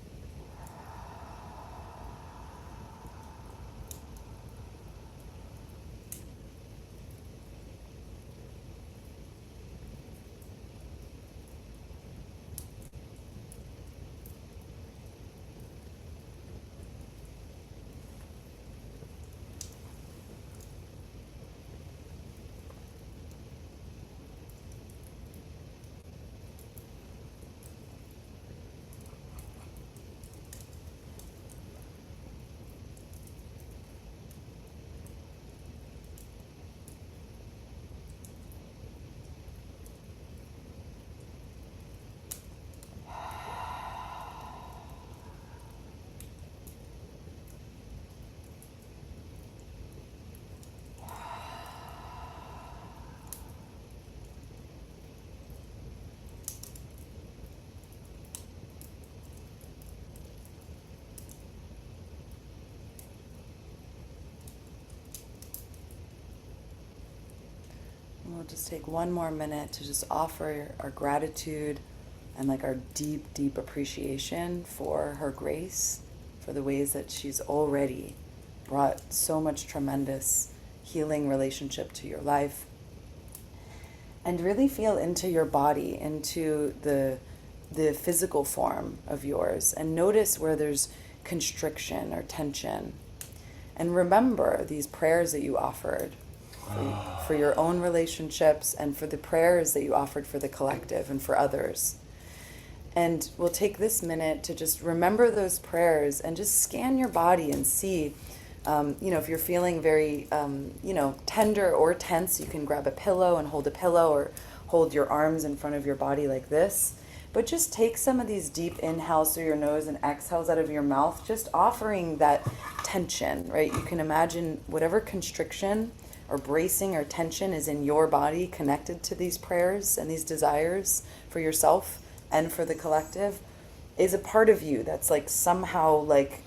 just take one more minute to just offer our gratitude and like our deep, deep appreciation for her grace, for the ways that she's already brought so much tremendous healing relationship to your life. And really feel into your body, into the physical form of yours, and notice where there's constriction or tension. And remember these prayers that you offered for your own relationships and for the prayers that you offered for the collective and for others. And we'll take this minute to just remember those prayers and just scan your body and see, if you're feeling very, tender or tense, you can grab a pillow and hold a pillow or hold your arms in front of your body like this. But just take some of these deep inhales through your nose and exhales out of your mouth, just offering that tension, right? You can imagine whatever constriction or bracing or tension is in your body connected to these prayers and these desires for yourself and for the collective is a part of you that's like somehow like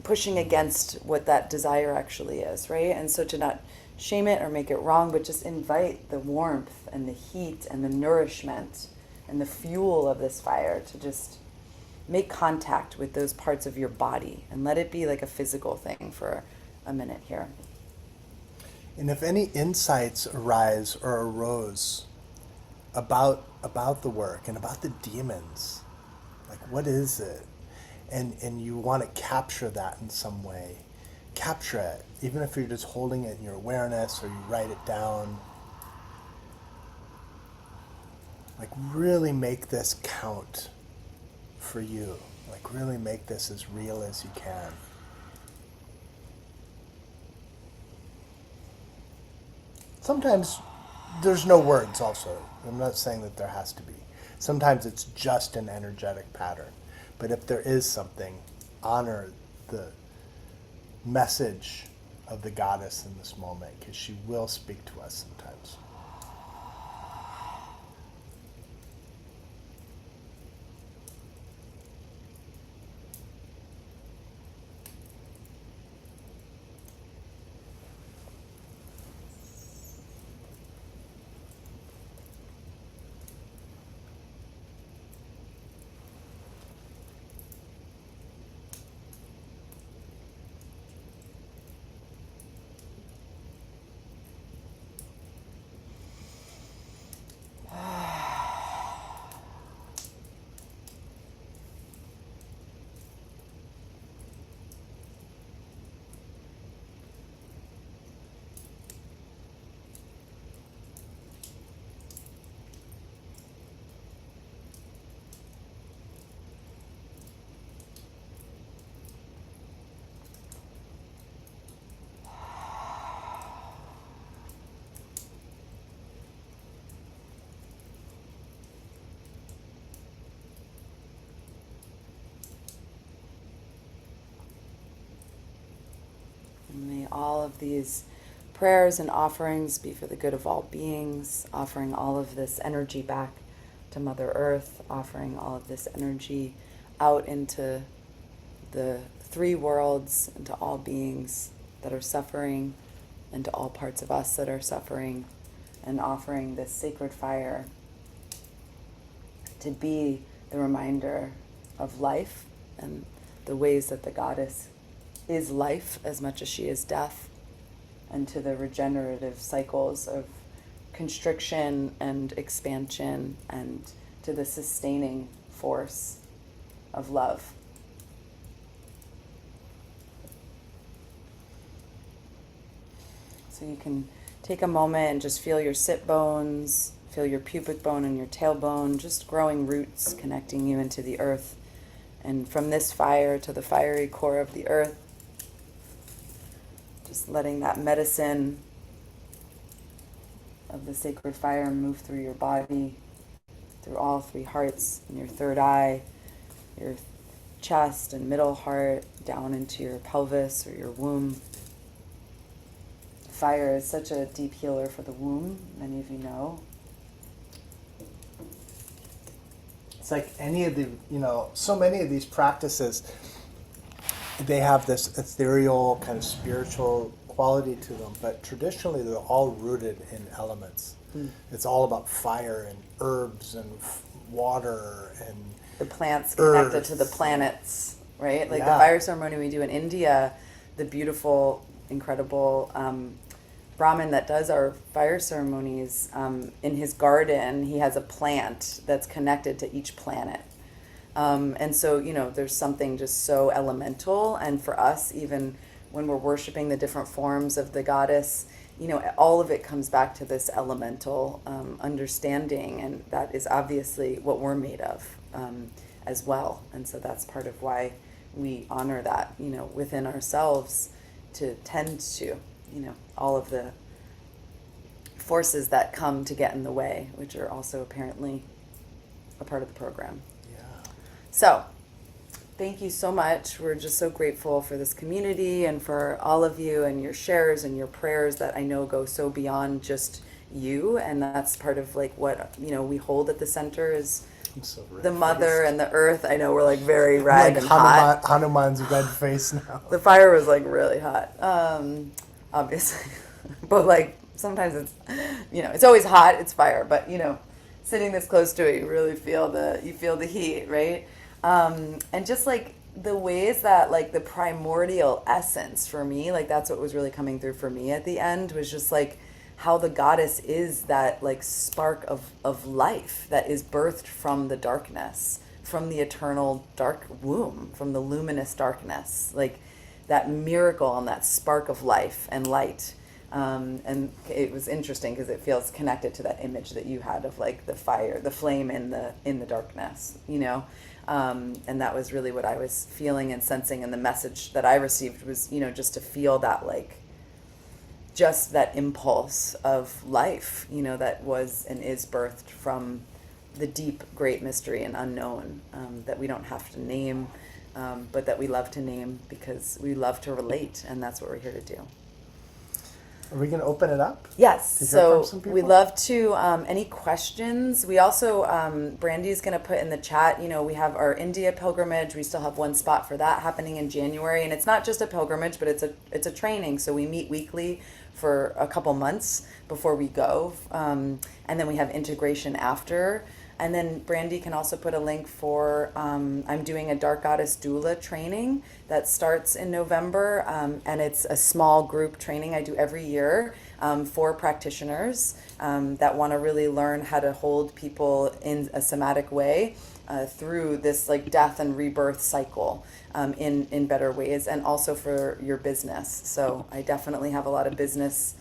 pushing against what that desire actually is, right? And so to not shame it or make it wrong, but just invite the warmth and the heat and the nourishment and the fuel of this fire to just make contact with those parts of your body and let it be like a physical thing for a minute here. And if any insights arise or arose about the work and about the demons, like what is it? And you want to capture that in some way, capture it, even if you're just holding it in your awareness or you write it down. Like really make this count for you. Like really make this as real as you can. Sometimes there's no words also. I'm not saying that there has to be. Sometimes it's just an energetic pattern. But if there is something, honor the message of the goddess in this moment, because she will speak to us sometimes. And may all of these prayers and offerings be for the good of all beings, offering all of this energy back to Mother Earth, offering all of this energy out into the three worlds, into all beings that are suffering, and to all parts of us that are suffering, and offering this sacred fire to be the reminder of life and the ways that the goddess is life as much as she is death, and to the regenerative cycles of constriction and expansion, and to the sustaining force of love. So you can take a moment and just feel your sit bones, feel your pubic bone and your tailbone, just growing roots connecting you into the earth. And from this fire to the fiery core of the earth, just letting that medicine of the sacred fire move through your body, through all three hearts, and your third eye, your chest and middle heart, down into your pelvis or your womb. Fire is such a deep healer for the womb, many of you know. It's like any of the, so many of these practices, they have this ethereal kind of spiritual quality to them, but traditionally they're all rooted in elements. It's all about fire and herbs and water and The plants connected to the earth. planets, right? Like the Yeah. fire ceremony we do in India, the beautiful, incredible Brahmin that does our fire ceremonies, in his garden, he has a plant that's connected to each planet. And so, there's something just so elemental. And for us, even when we're worshiping the different forms of the goddess, all of it comes back to this elemental understanding. And that is obviously what we're made of as well. And so that's part of why we honor that, within ourselves to tend to, all of the forces that come to get in the way, which are also apparently a part of the program. Yeah. So, thank you so much. We're just so grateful for this community and for all of you and your shares and your prayers that I know go so beyond just you. And that's part of like what, we hold at the center is I'm so the mother red-faced. and the earth. I know we're like very red Like and hot. Hanuman's red face now. The fire was like really hot, obviously. But like sometimes it's, it's always hot, it's fire. But, sitting this close to it, you really feel the heat, right? And just like the ways that like the primordial essence for me, like that's what was really coming through for me at the end was just like how the goddess is that like spark of life that is birthed from the darkness, from the eternal dark womb, from the luminous darkness, like that miracle and that spark of life and light. And it was interesting because it feels connected to that image that you had of like the fire, the flame in the darkness, and that was really what I was feeling and sensing. And the message that I received was, just to feel that like, just that impulse of life, that was and is birthed from the deep, great mystery and unknown, that we don't have to name, but that we love to name because we love to relate. And that's what we're here to do. Are we going to open it up? Yes. To hear So from some people? we love to, any questions. We also, Brandy's going to put in the chat, we have our India pilgrimage. We still have one spot for that happening in January. And it's not just a pilgrimage, but it's a training. So we meet weekly for a couple months before we go. And then we have integration after. And then Brandy can also put a link for, I'm doing a Dark Goddess Doula training that starts in November. And it's a small group training I do every year for practitioners that want to really learn how to hold people in a somatic way through this like death and rebirth cycle in better ways, and also for your business. So I definitely have a lot of business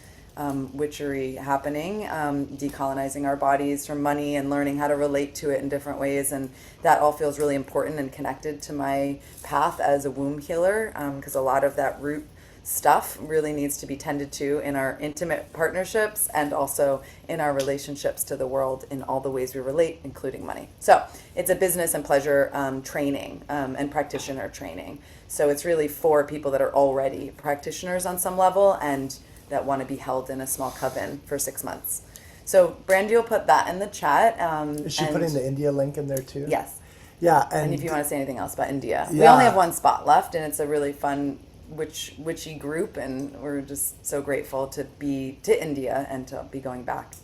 witchery happening, decolonizing our bodies from money and learning how to relate to it in different ways. And that all feels really important and connected to my path as a womb healer, because a lot of that root stuff really needs to be tended to in our intimate partnerships and also in our relationships to the world in all the ways we relate, including money. So it's a business and pleasure training and practitioner training. So it's really for people that are already practitioners on some level and that want to be held in a small coven for 6 months. So Brandy will put that in the chat. Is she putting the India link in there too? Yes. Yeah. And if you want to say anything else about India. We Yeah. only have one spot left, and it's a really fun witchy group, and we're just so grateful to be to India and to be going back.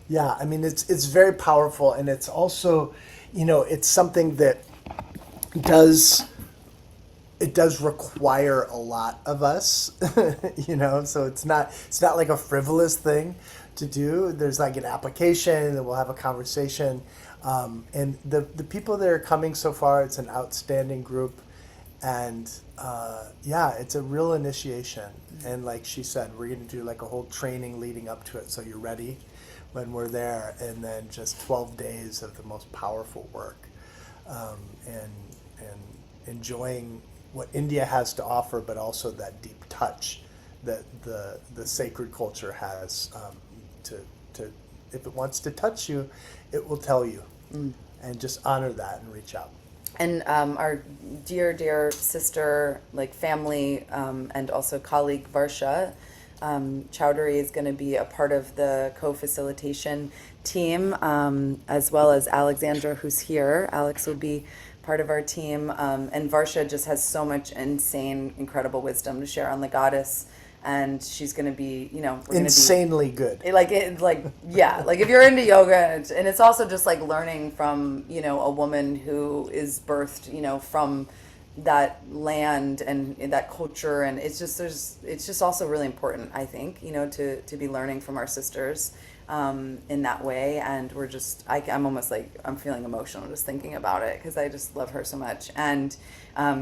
Yeah, I mean it's very powerful, and it's also, it's something that does it does require a lot of us, so it's not like a frivolous thing to do. There's like an application, and then we'll have a conversation, and the people that are coming so far, it's an outstanding group. And it's a real initiation. And like she said, we're going to do like a whole training leading up to it, so you're ready when we're there. And then just 12 days of the most powerful work, and enjoying what India has to offer, but also that deep touch that the sacred culture has. To if it wants to touch you, it will tell you, and just honor that and reach out. And our dear sister, like family, and also colleague Varsha Chowdhury is going to be a part of the co-facilitation team, as well as Alexandra, who's here. Alex will be part of our team. And Varsha just has so much insane, incredible wisdom to share on the goddess. and she's going to be, you know, we're Insanely good. Yeah, like if you're into yoga, and it's also just like learning from, you know, a woman who is birthed, you know, from that land and that culture, and it's just also really important, I think, you know, to be learning from our sisters in that way. And I'm almost like, I'm feeling emotional just thinking about it, because I just love her so much. And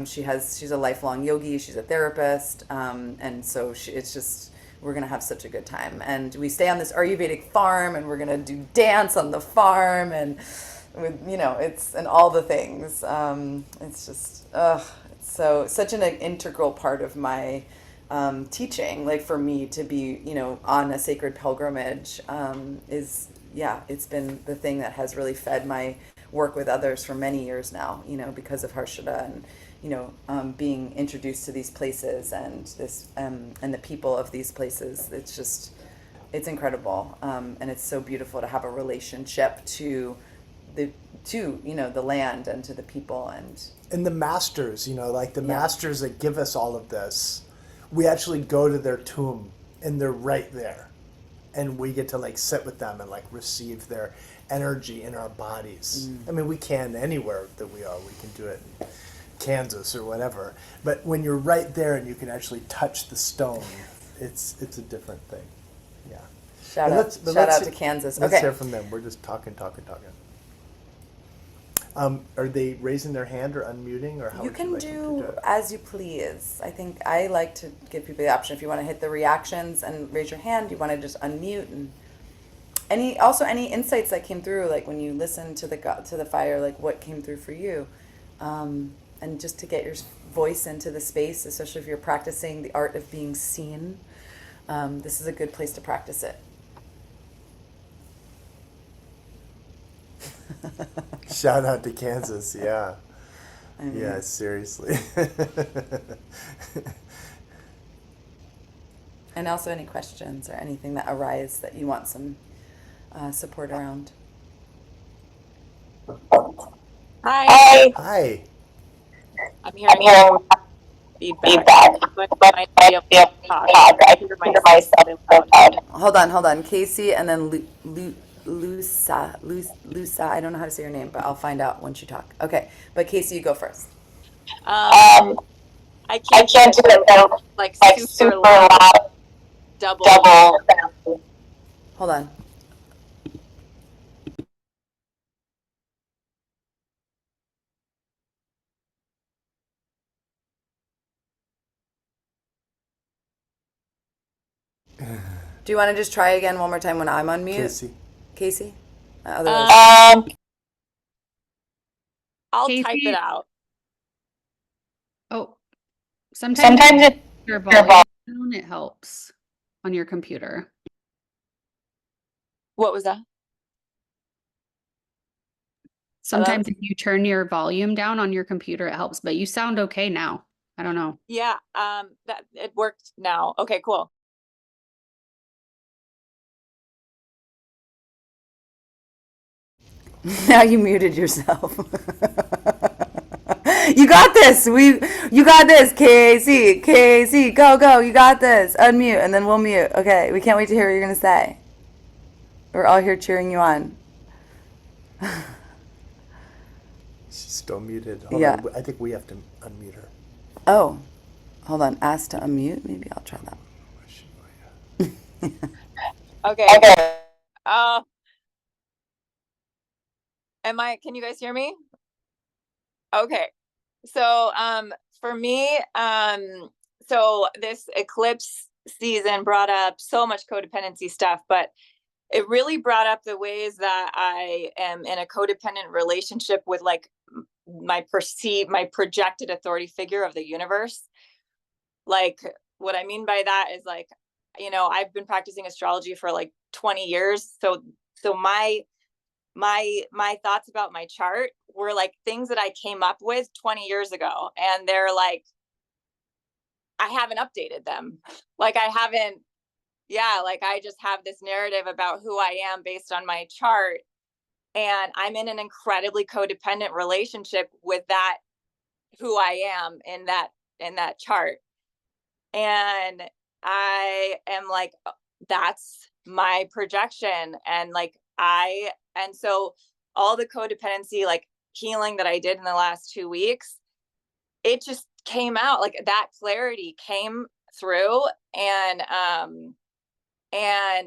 she's a lifelong yogi, she's a therapist, and so it's just, we're gonna have such a good time. And we stay on this Ayurvedic farm, and we're gonna do dance on the farm, and with, you know, and all the things. It's just, it's such an integral part of my teaching. Like for me to be, you know, on a sacred pilgrimage it's been the thing that has really fed my work with others for many years now. You know, because of Harshada, and you know, being introduced to these places, and this and the people of these places. It's incredible, and it's so beautiful to have a relationship to you know, the land and to the people, and the masters, you know, like the masters that give us all of this. We actually go to their tomb, and they're right there, and we get to like sit with them and like receive their energy in our bodies. I mean, we can anywhere that we are. We can do it in Kansas or whatever. But when you're right there and you can actually touch the stone, it's a different thing. Yeah. Shout out to Kansas. Let's Okay. hear from them. We're just talking. Are they raising their hand or unmuting, or how You would can like them to do it? as you please. I think I like to give people the option. If you want to hit the reactions and raise your hand, you want to just unmute, and any insights that came through, like when you listened to the fire, like what came through for you, and just to get your voice into the space, especially if you're practicing the art of being seen. This is a good place to practice it. Shout out to Kansas, yeah. I mean, Yeah, seriously. And also any questions or anything that arise that you want some support around. Hi, Hi. I'm hearing feedback, but I might be able to talk. I hear myself really loud. Hold on, Casey, and then Lusa. I don't know how to say your name, but I'll find out once you talk. Okay, but Casey, you go first. I can't do it though, like super loud, double. Hold on. Do you want to just try again one more time when I'm on mute? Casey? Otherwise. I'll Casey? type it out. Oh, sometimes it's your volume down, it helps on your computer. What was that? Sometimes if you turn your volume down on your computer, it helps, but you sound okay now. I don't know. Yeah, that it worked now. Okay, cool. Now you muted yourself. You got this. You got this, Casey. Go. You got this. Unmute, and then we'll mute. Okay. We can't wait to hear what you're gonna say. We're all here cheering you on. She's still muted. Hold Yeah. on. I think we have to unmute her. Oh, hold on. Ask to unmute. Maybe I'll try that. Okay. Can you guys hear me? Okay. So, for me, so this eclipse season brought up so much codependency stuff, but it really brought up the ways that I am in a codependent relationship with like my projected authority figure of the universe. Like what I mean by that is like, you know, I've been practicing astrology for like 20 years. So my thoughts about my chart were like things that I came up with 20 years ago. And they're like, I haven't updated them. Like I haven't, like I just have this narrative about who I am based on my chart. And I'm in an incredibly codependent relationship with that, who I am in that chart. And I am like, that's my projection. And like, and so all the codependency, like healing that I did in the last 2 weeks, it just came out, like that clarity came through. And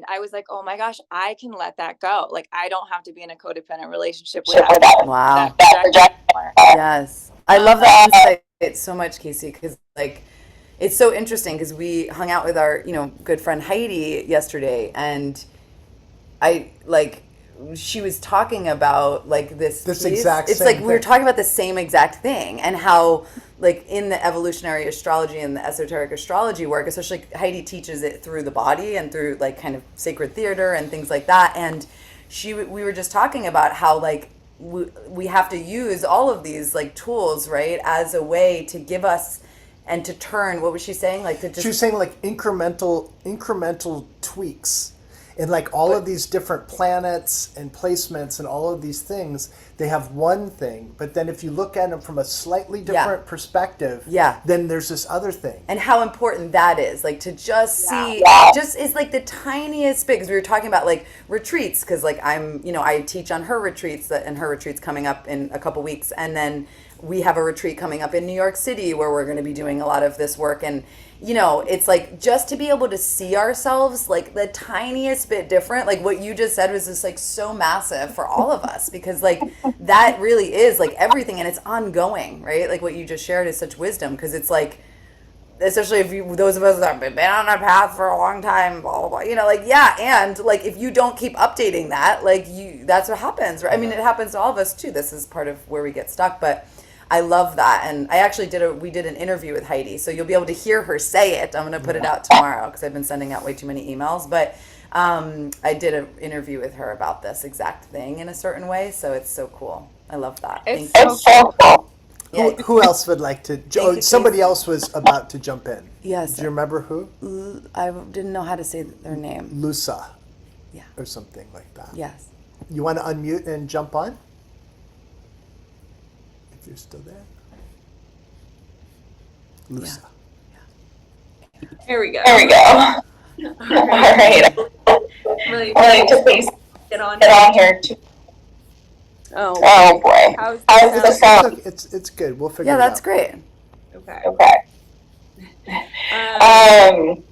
I was like, oh my gosh, I can let that go. Like, I don't have to be in a codependent relationship with that. Wow. That projection anymore. Yes. I love that insight so much, Casey, because like it's so interesting because we hung out with our, good friend Heidi yesterday, and I like she was talking about like this piece. exact It's same like we were thing. talking about the same exact thing, and how like in the evolutionary astrology and the esoteric astrology work, especially Heidi teaches it through the body and through like kind of sacred theater and things like that. And we were just talking about how like we have to use all of these like tools, right, as a way to give us and to turn, what was she saying? Like to just, She was saying like incremental tweaks. And like all of these different planets and placements and all of these things, they have one thing. But then if you look at them from a slightly different perspective, then there's this other thing. And how important that is, like to just see, just is like the tiniest bit. Because we were talking about like retreats, because like I teach on her retreats, and her retreat's coming up in a couple weeks. And then we have a retreat coming up in New York City where we're going to be doing a lot of this work. And it's like just to be able to see ourselves like the tiniest bit different, like what you just said was just like so massive for all of us, because like that really is like everything, and it's ongoing, right? Like what you just shared is such wisdom, because it's like, especially if those of us that have been on a path for a long time, blah, blah, blah, like, and like if you don't keep updating that, like that's what happens, right? I mean, it happens to all of us too. This is part of where we get stuck, but I love that. And I actually we did an interview with Heidi, so you'll be able to hear her say it. I'm going to put it out tomorrow because I've been sending out way too many emails, but I did an interview with her about this exact thing in a certain way. So it's so cool. I love that. It's so cool. Yeah. Who else would like to? Somebody else was about to jump in. Yes. Do you remember who? I didn't know how to say their name. Lusa. Yeah. Or something like that. Yes. You want to unmute and jump on? If you're still there. Lusa. Yeah. There we go. All right. Really To please get on here. Oh Boy. How's the the sound? It's good. We'll figure it Yeah, out. that's great. Okay.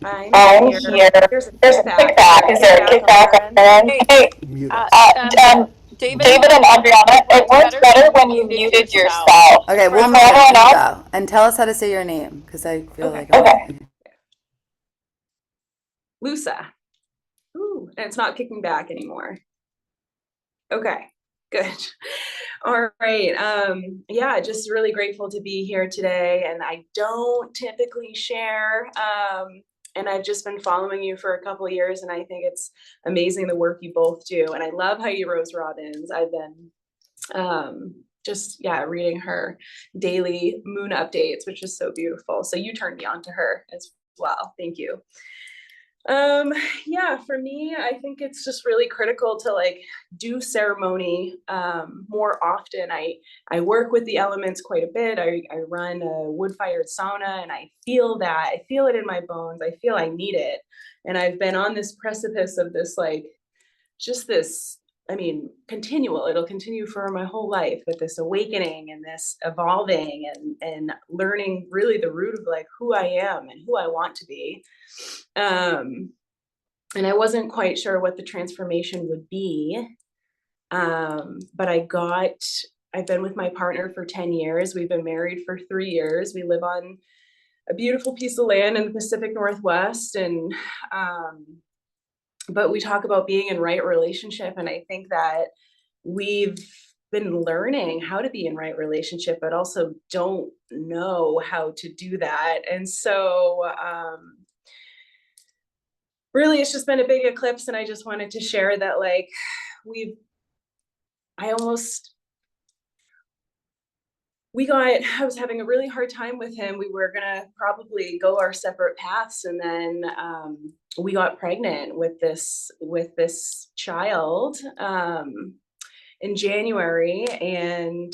I'm here. There's a kickback. Is there a kickback on your end? Hey, Mute us. David and Adriana, it works better when you muted yourself. Okay, we'll move it. Go. And tell us how to say your name, because I feel like Lusa. Ooh, and it's not kicking back anymore. Okay, good. All right. Yeah, just really grateful to be here today. And I don't typically share. And I've just been following you for a couple of years, and I think it's amazing the work you both do. And I love Heidi Rose Robbins. I've been reading her daily moon updates, which is so beautiful. So you turned me on to her as well. Thank you. For me, I think it's just really critical to like do ceremony more often. I work with the elements quite a bit. I run a wood-fired sauna, and I feel that. I feel it in my bones. I feel I need it. And I've been on this precipice of this, like, just this, continual, it'll continue for my whole life, with this awakening and this evolving and learning really the root of like who I am and who I want to be. And I wasn't quite sure what the transformation would be. But I've been with my partner for 10 years. We've been married for 3 years. We live on a beautiful piece of land in the Pacific Northwest. And, but we talk about being in right relationship. And I think that we've been learning how to be in right relationship, but also don't know how to do that. And so, really, it's just been a big eclipse, and I just wanted to share that, like, I was having a really hard time with him. We were gonna probably go our separate paths, and then we got pregnant with this child in January, and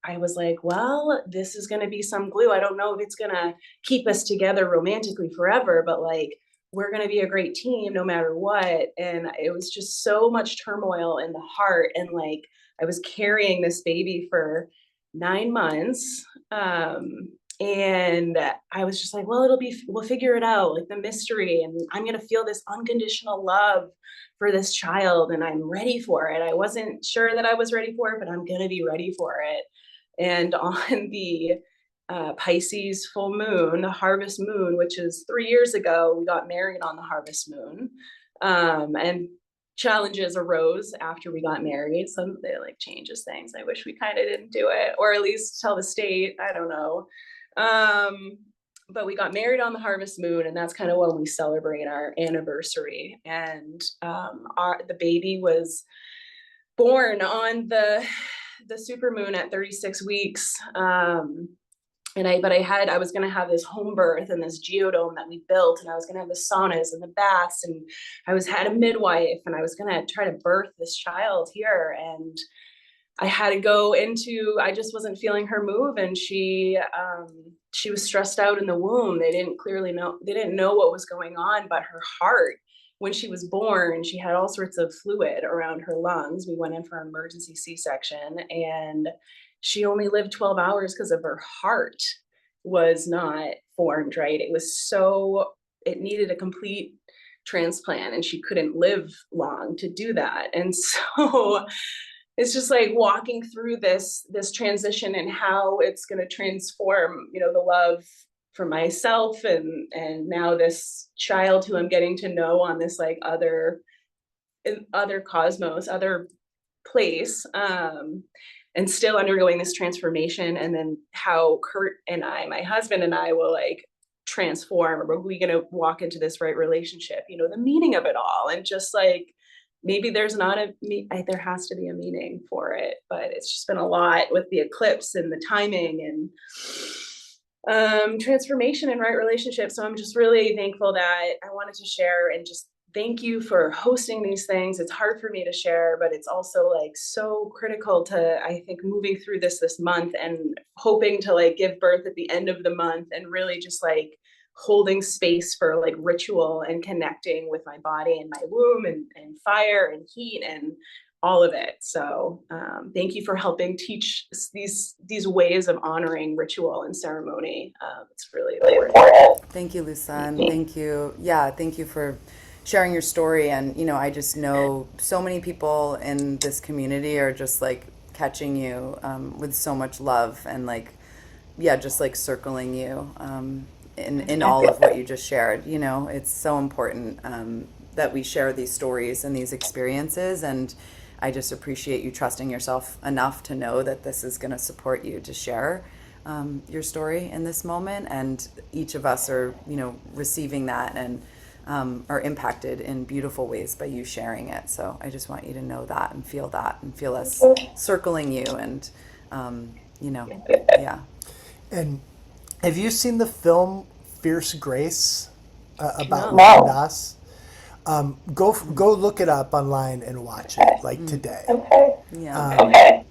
I was like, well, this is gonna be some glue. I don't know if it's gonna keep us together romantically forever, but like, we're going to be a great team no matter what. And it was just so much turmoil in the heart. And like, I was carrying this baby for 9 months. And I was just like, well, we'll figure it out, like the mystery. And I'm going to feel this unconditional love for this child. And I'm ready for it. I wasn't sure that I was ready for it, but I'm going to be ready for it. And on the Pisces full moon, the harvest moon, which is 3 years ago, we got married on the harvest moon. And challenges arose after we got married. Some they like changes things. I wish we kind of didn't do it, or at least tell the state. I don't know. But we got married on the harvest moon, and that's kind of when we celebrate our anniversary. And the baby was born on the super moon at 36 weeks. I was going to have this home birth in this geodome that we built, and I was going to have the saunas and the baths, and had a midwife, and I was going to try to birth this child here. And I had to go I just wasn't feeling her move. And she was stressed out in the womb. They didn't know what was going on, but her heart, when she was born, she had all sorts of fluid around her lungs. We went in for an emergency C-section, and she only lived 12 hours because of her heart was not formed right. It needed a complete transplant, and she couldn't live long to do that. And so it's just like walking through this transition and how it's going to transform, the love for myself and now this child who I'm getting to know on this like other cosmos, other place, and still undergoing this transformation. And then how Kurt and my husband and I will like transform, or are we going to walk into this right relationship, the meaning of it all. And just like, maybe there's not there has to be a meaning for it, but it's just been a lot with the eclipse and the timing and transformation and right relationship. So I'm just really thankful that I wanted to share, and just thank you for hosting these things. It's hard for me to share, but it's also like so critical to, I think, moving through this month and hoping to like give birth at the end of the month, and really just like holding space for like ritual and connecting with my body and my womb and fire and heat and all of it. So thank you for helping teach these ways of honoring ritual and ceremony. It's really important. Thank you, Lusa, and thank you. Yeah, thank you for sharing your story. And I just know so many people in this community are just like catching you with so much love, and like, yeah, just like circling you in all of what you just shared. It's so important that we share these stories and these experiences, and I just appreciate you trusting yourself enough to know that this is going to support you to share your story in this moment. And each of us are, receiving that and are impacted in beautiful ways by you sharing it. So I just want you to know that and feel us circling you, and, yeah. And have you seen the film Fierce Grace about No. Das? Go look it up online and watch it like today. Okay. Yeah. Okay.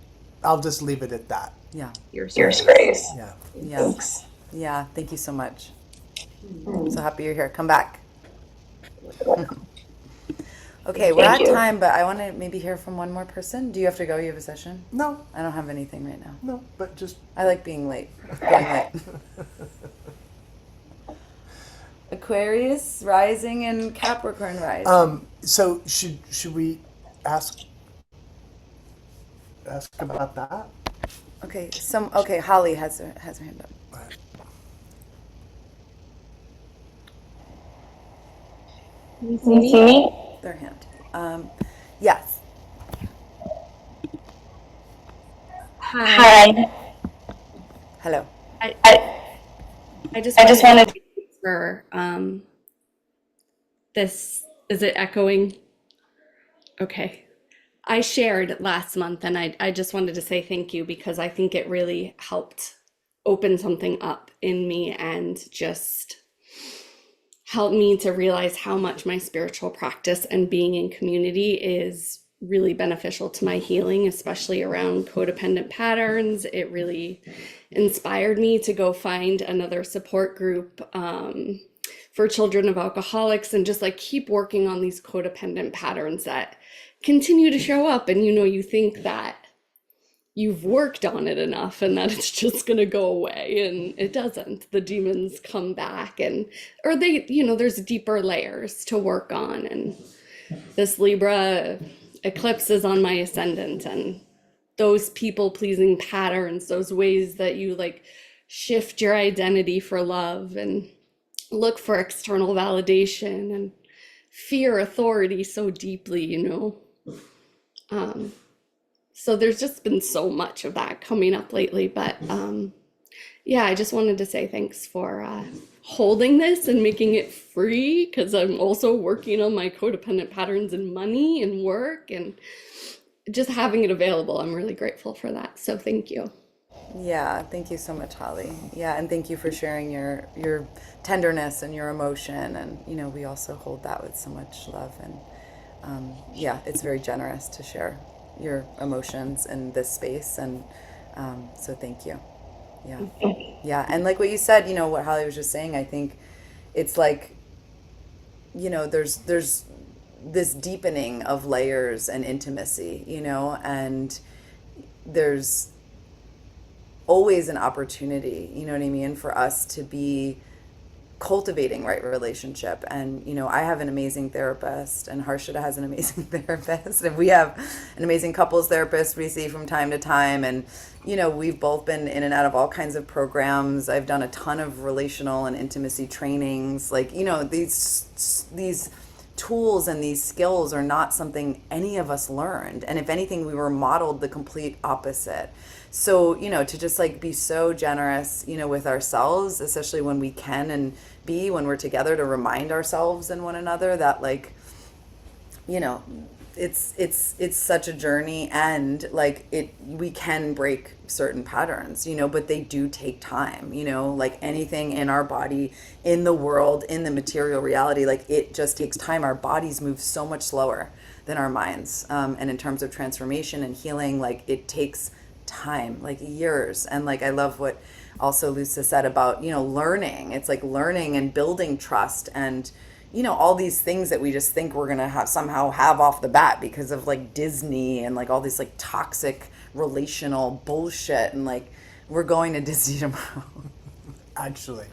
I'll just leave it at that. Yeah. Here's Grace. Yeah. Yeah. Thanks. Yeah. Thank you so much. I'm so happy you're here. Come back. Okay, we're Thank at you. time, but I want to maybe hear from one more person. Do you have to go? You have a session? No, I don't have anything right now. no, but just I like being late. Going late. Aquarius rising and Capricorn rising. so should we ask about that? Okay, Holly has her hand up. Can you see me? Their hand. Yes. Hi. Hello. I just wanted to for this. Is it echoing? Okay. I shared last month, and I just wanted to say thank you, because I think it really helped open something up in me and just helped me to realize how much my spiritual practice and being in community is really beneficial to my healing, especially around codependent patterns. It really inspired me to go find another support group for children of alcoholics, and just like keep working on these codependent patterns that continue to show up. And you think that you've worked on it enough and that it's just going to go away, and it doesn't. The demons come back, or they, there's deeper layers to work on. And this Libra eclipse is on my ascendant, and those people pleasing patterns, those ways that you like shift your identity for love and look for external validation and fear authority so deeply, so there's just been so much of that coming up lately. But yeah, I just wanted to say thanks for holding this and making it free, because I'm also working on my codependent patterns in money and work, and just having it available. I'm really grateful for that. So thank you. Yeah, thank you so much, Holly. Yeah, and thank you for sharing your tenderness and your emotion. And we also hold that with so much love. And yeah, it's very generous to share your emotions in this space. And so thank you. Yeah, and like what you said, what Holly was just saying, I think it's like, there's this deepening of layers and intimacy, and there's always an opportunity, you know what I mean, for us to be cultivating right relationship. And I have an amazing therapist, and Harshita has an amazing therapist, and we have an amazing couples therapist we see from time to time. And we've both been in and out of all kinds of programs. I've done a ton of relational and intimacy trainings. Like, these tools and these skills are not something any of us learned, and if anything, we were modeled the complete opposite. So to just like be so generous with ourselves, especially when we can, and when we're together, to remind ourselves and one another that, like, it's such a journey, and like we can break certain patterns, but they do take time, like anything in our body, in the world, in the material reality, like it just takes time. Our bodies move so much slower than our minds. And in terms of transformation and healing, like it takes time, like years. And like, I love what also Lusa said about, learning. It's like learning and building trust, and all these things that we just think we're going to somehow have off the bat because of like Disney and like all this like toxic relational bullshit. And like, we're going to Disney tomorrow. Actually.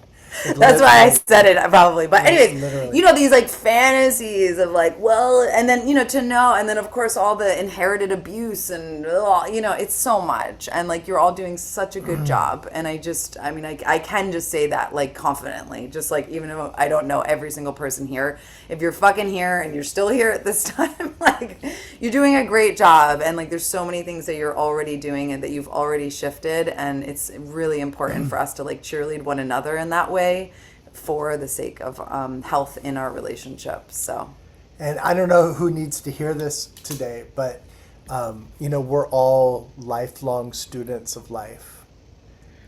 That's why I said it, probably. But anyways, literally. These like fantasies of like, well, and then, to know, and then of course all the inherited abuse and, it's so much. And like, you're all doing such a good job. And I can just say that like confidently, just like, even though I don't know every single person here, if you're fucking here and you're still here at this time, like you're doing a great job. And like, there's so many things that you're already doing and that you've already shifted. And it's really important for us to like cheerlead one another in that way, for the sake of health in our relationships. So, and I don't know who needs to hear this today, but we're all lifelong students of life,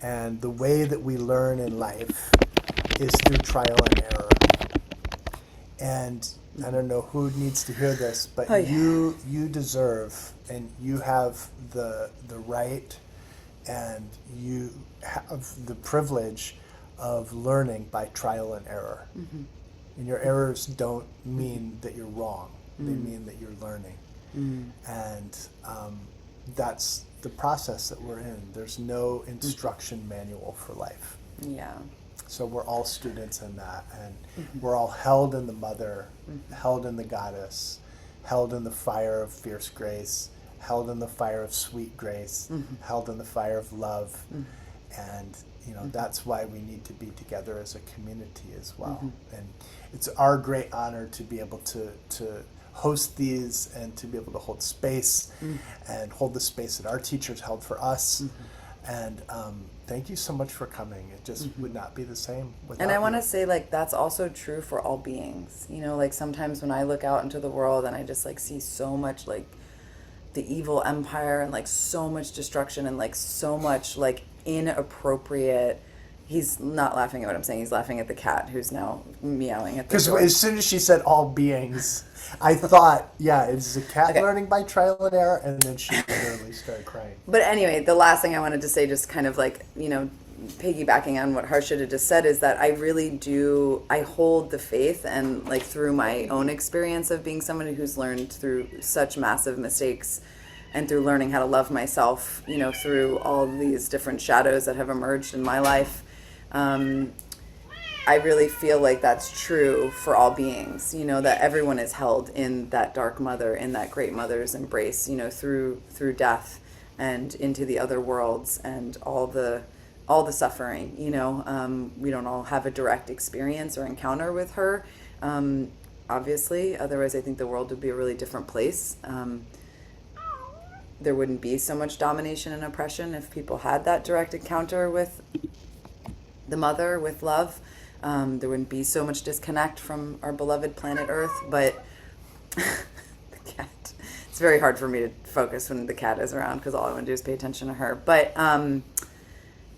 and the way that we learn in life is through trial and error. And I don't know who needs to hear this, but you deserve, and you have the right, and you have the privilege of learning by trial and error. Mm-hmm. And your errors don't mean that you're wrong. They mean that you're learning. And that's the process that we're in. There's no instruction manual for life. Yeah. So we're all students in that, and we're all held in the mother, held in the goddess, held in the fire of fierce grace, held in the fire of sweet grace, held in the fire of love. And that's why we need to be together as a community as well. And it's our great honor to be able to host these, and to be able to hold space and hold the space that our teachers held for us. And thank you so much for coming. It just would not be the same without And I want to you. say, like, that's also true for all beings. Like sometimes when I look out into the world and I just like see so much like the evil empire, and like so much destruction, and like so much like inappropriate. He's not laughing at what I'm saying. He's laughing at the cat who's now meowing at the Because door. as soon as she said all beings, I thought, yeah, it's a cat learning by trial and error, and then she literally started crying. But anyway, the last thing I wanted to say, just kind of like, piggybacking on what Harshita just said, is that I hold the faith, and like through my own experience of being somebody who's learned through such massive mistakes and through learning how to love myself, through all these different shadows that have emerged in my life. I really feel like that's true for all beings, that everyone is held in that dark mother, in that great mother's embrace, through death and into the other worlds and all the suffering. We don't all have a direct experience or encounter with her, obviously. Otherwise, I think the world would be a really different place. There wouldn't be so much domination and oppression if people had that direct encounter with the mother, with love. There wouldn't be so much disconnect from our beloved planet Earth. But the cat, it's very hard for me to focus when the cat is around, because all I want to do is pay attention to her. But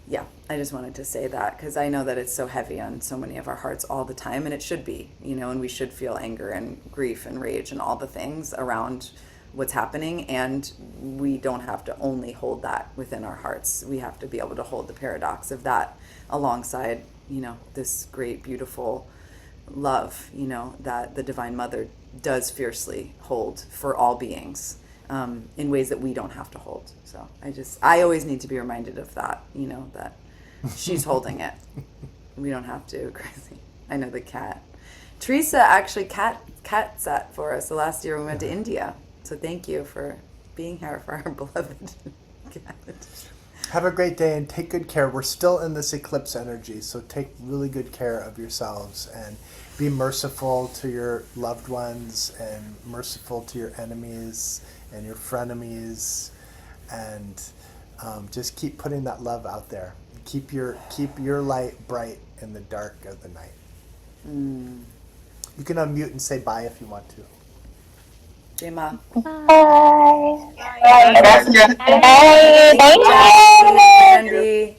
yeah, I just wanted to say that, because I know that it's so heavy on so many of our hearts all the time, and it should be, and we should feel anger and grief and rage and all the things around what's happening. And we don't have to only hold that within our hearts. We have to be able to hold the paradox of that alongside, this great, beautiful love, that the Divine Mother does fiercely hold for all beings, in ways that we don't have to hold. So I always need to be reminded of that, that she's holding it. We don't have to. Crazy. I know the cat. Teresa actually cat sat for us the last year we went to India. So thank you for being here for our beloved cat. Have a great day and take good care. We're still in this eclipse energy, so take really good care of yourselves and be merciful to your loved ones and merciful to your enemies and your frenemies, and just keep putting that love out there. Keep your light bright in the dark of the night. You can unmute and say bye if you want to. Jema. Bye. Bye. Thank you.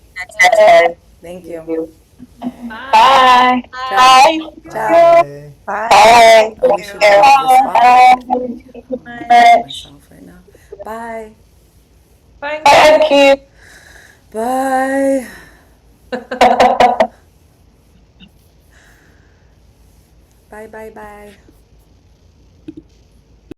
Thank you. Bye. Bye. Ciao. Bye. Bye. Oh, we should have the spotlight. Myself right now. Bye. Thank you. Bye. Bye.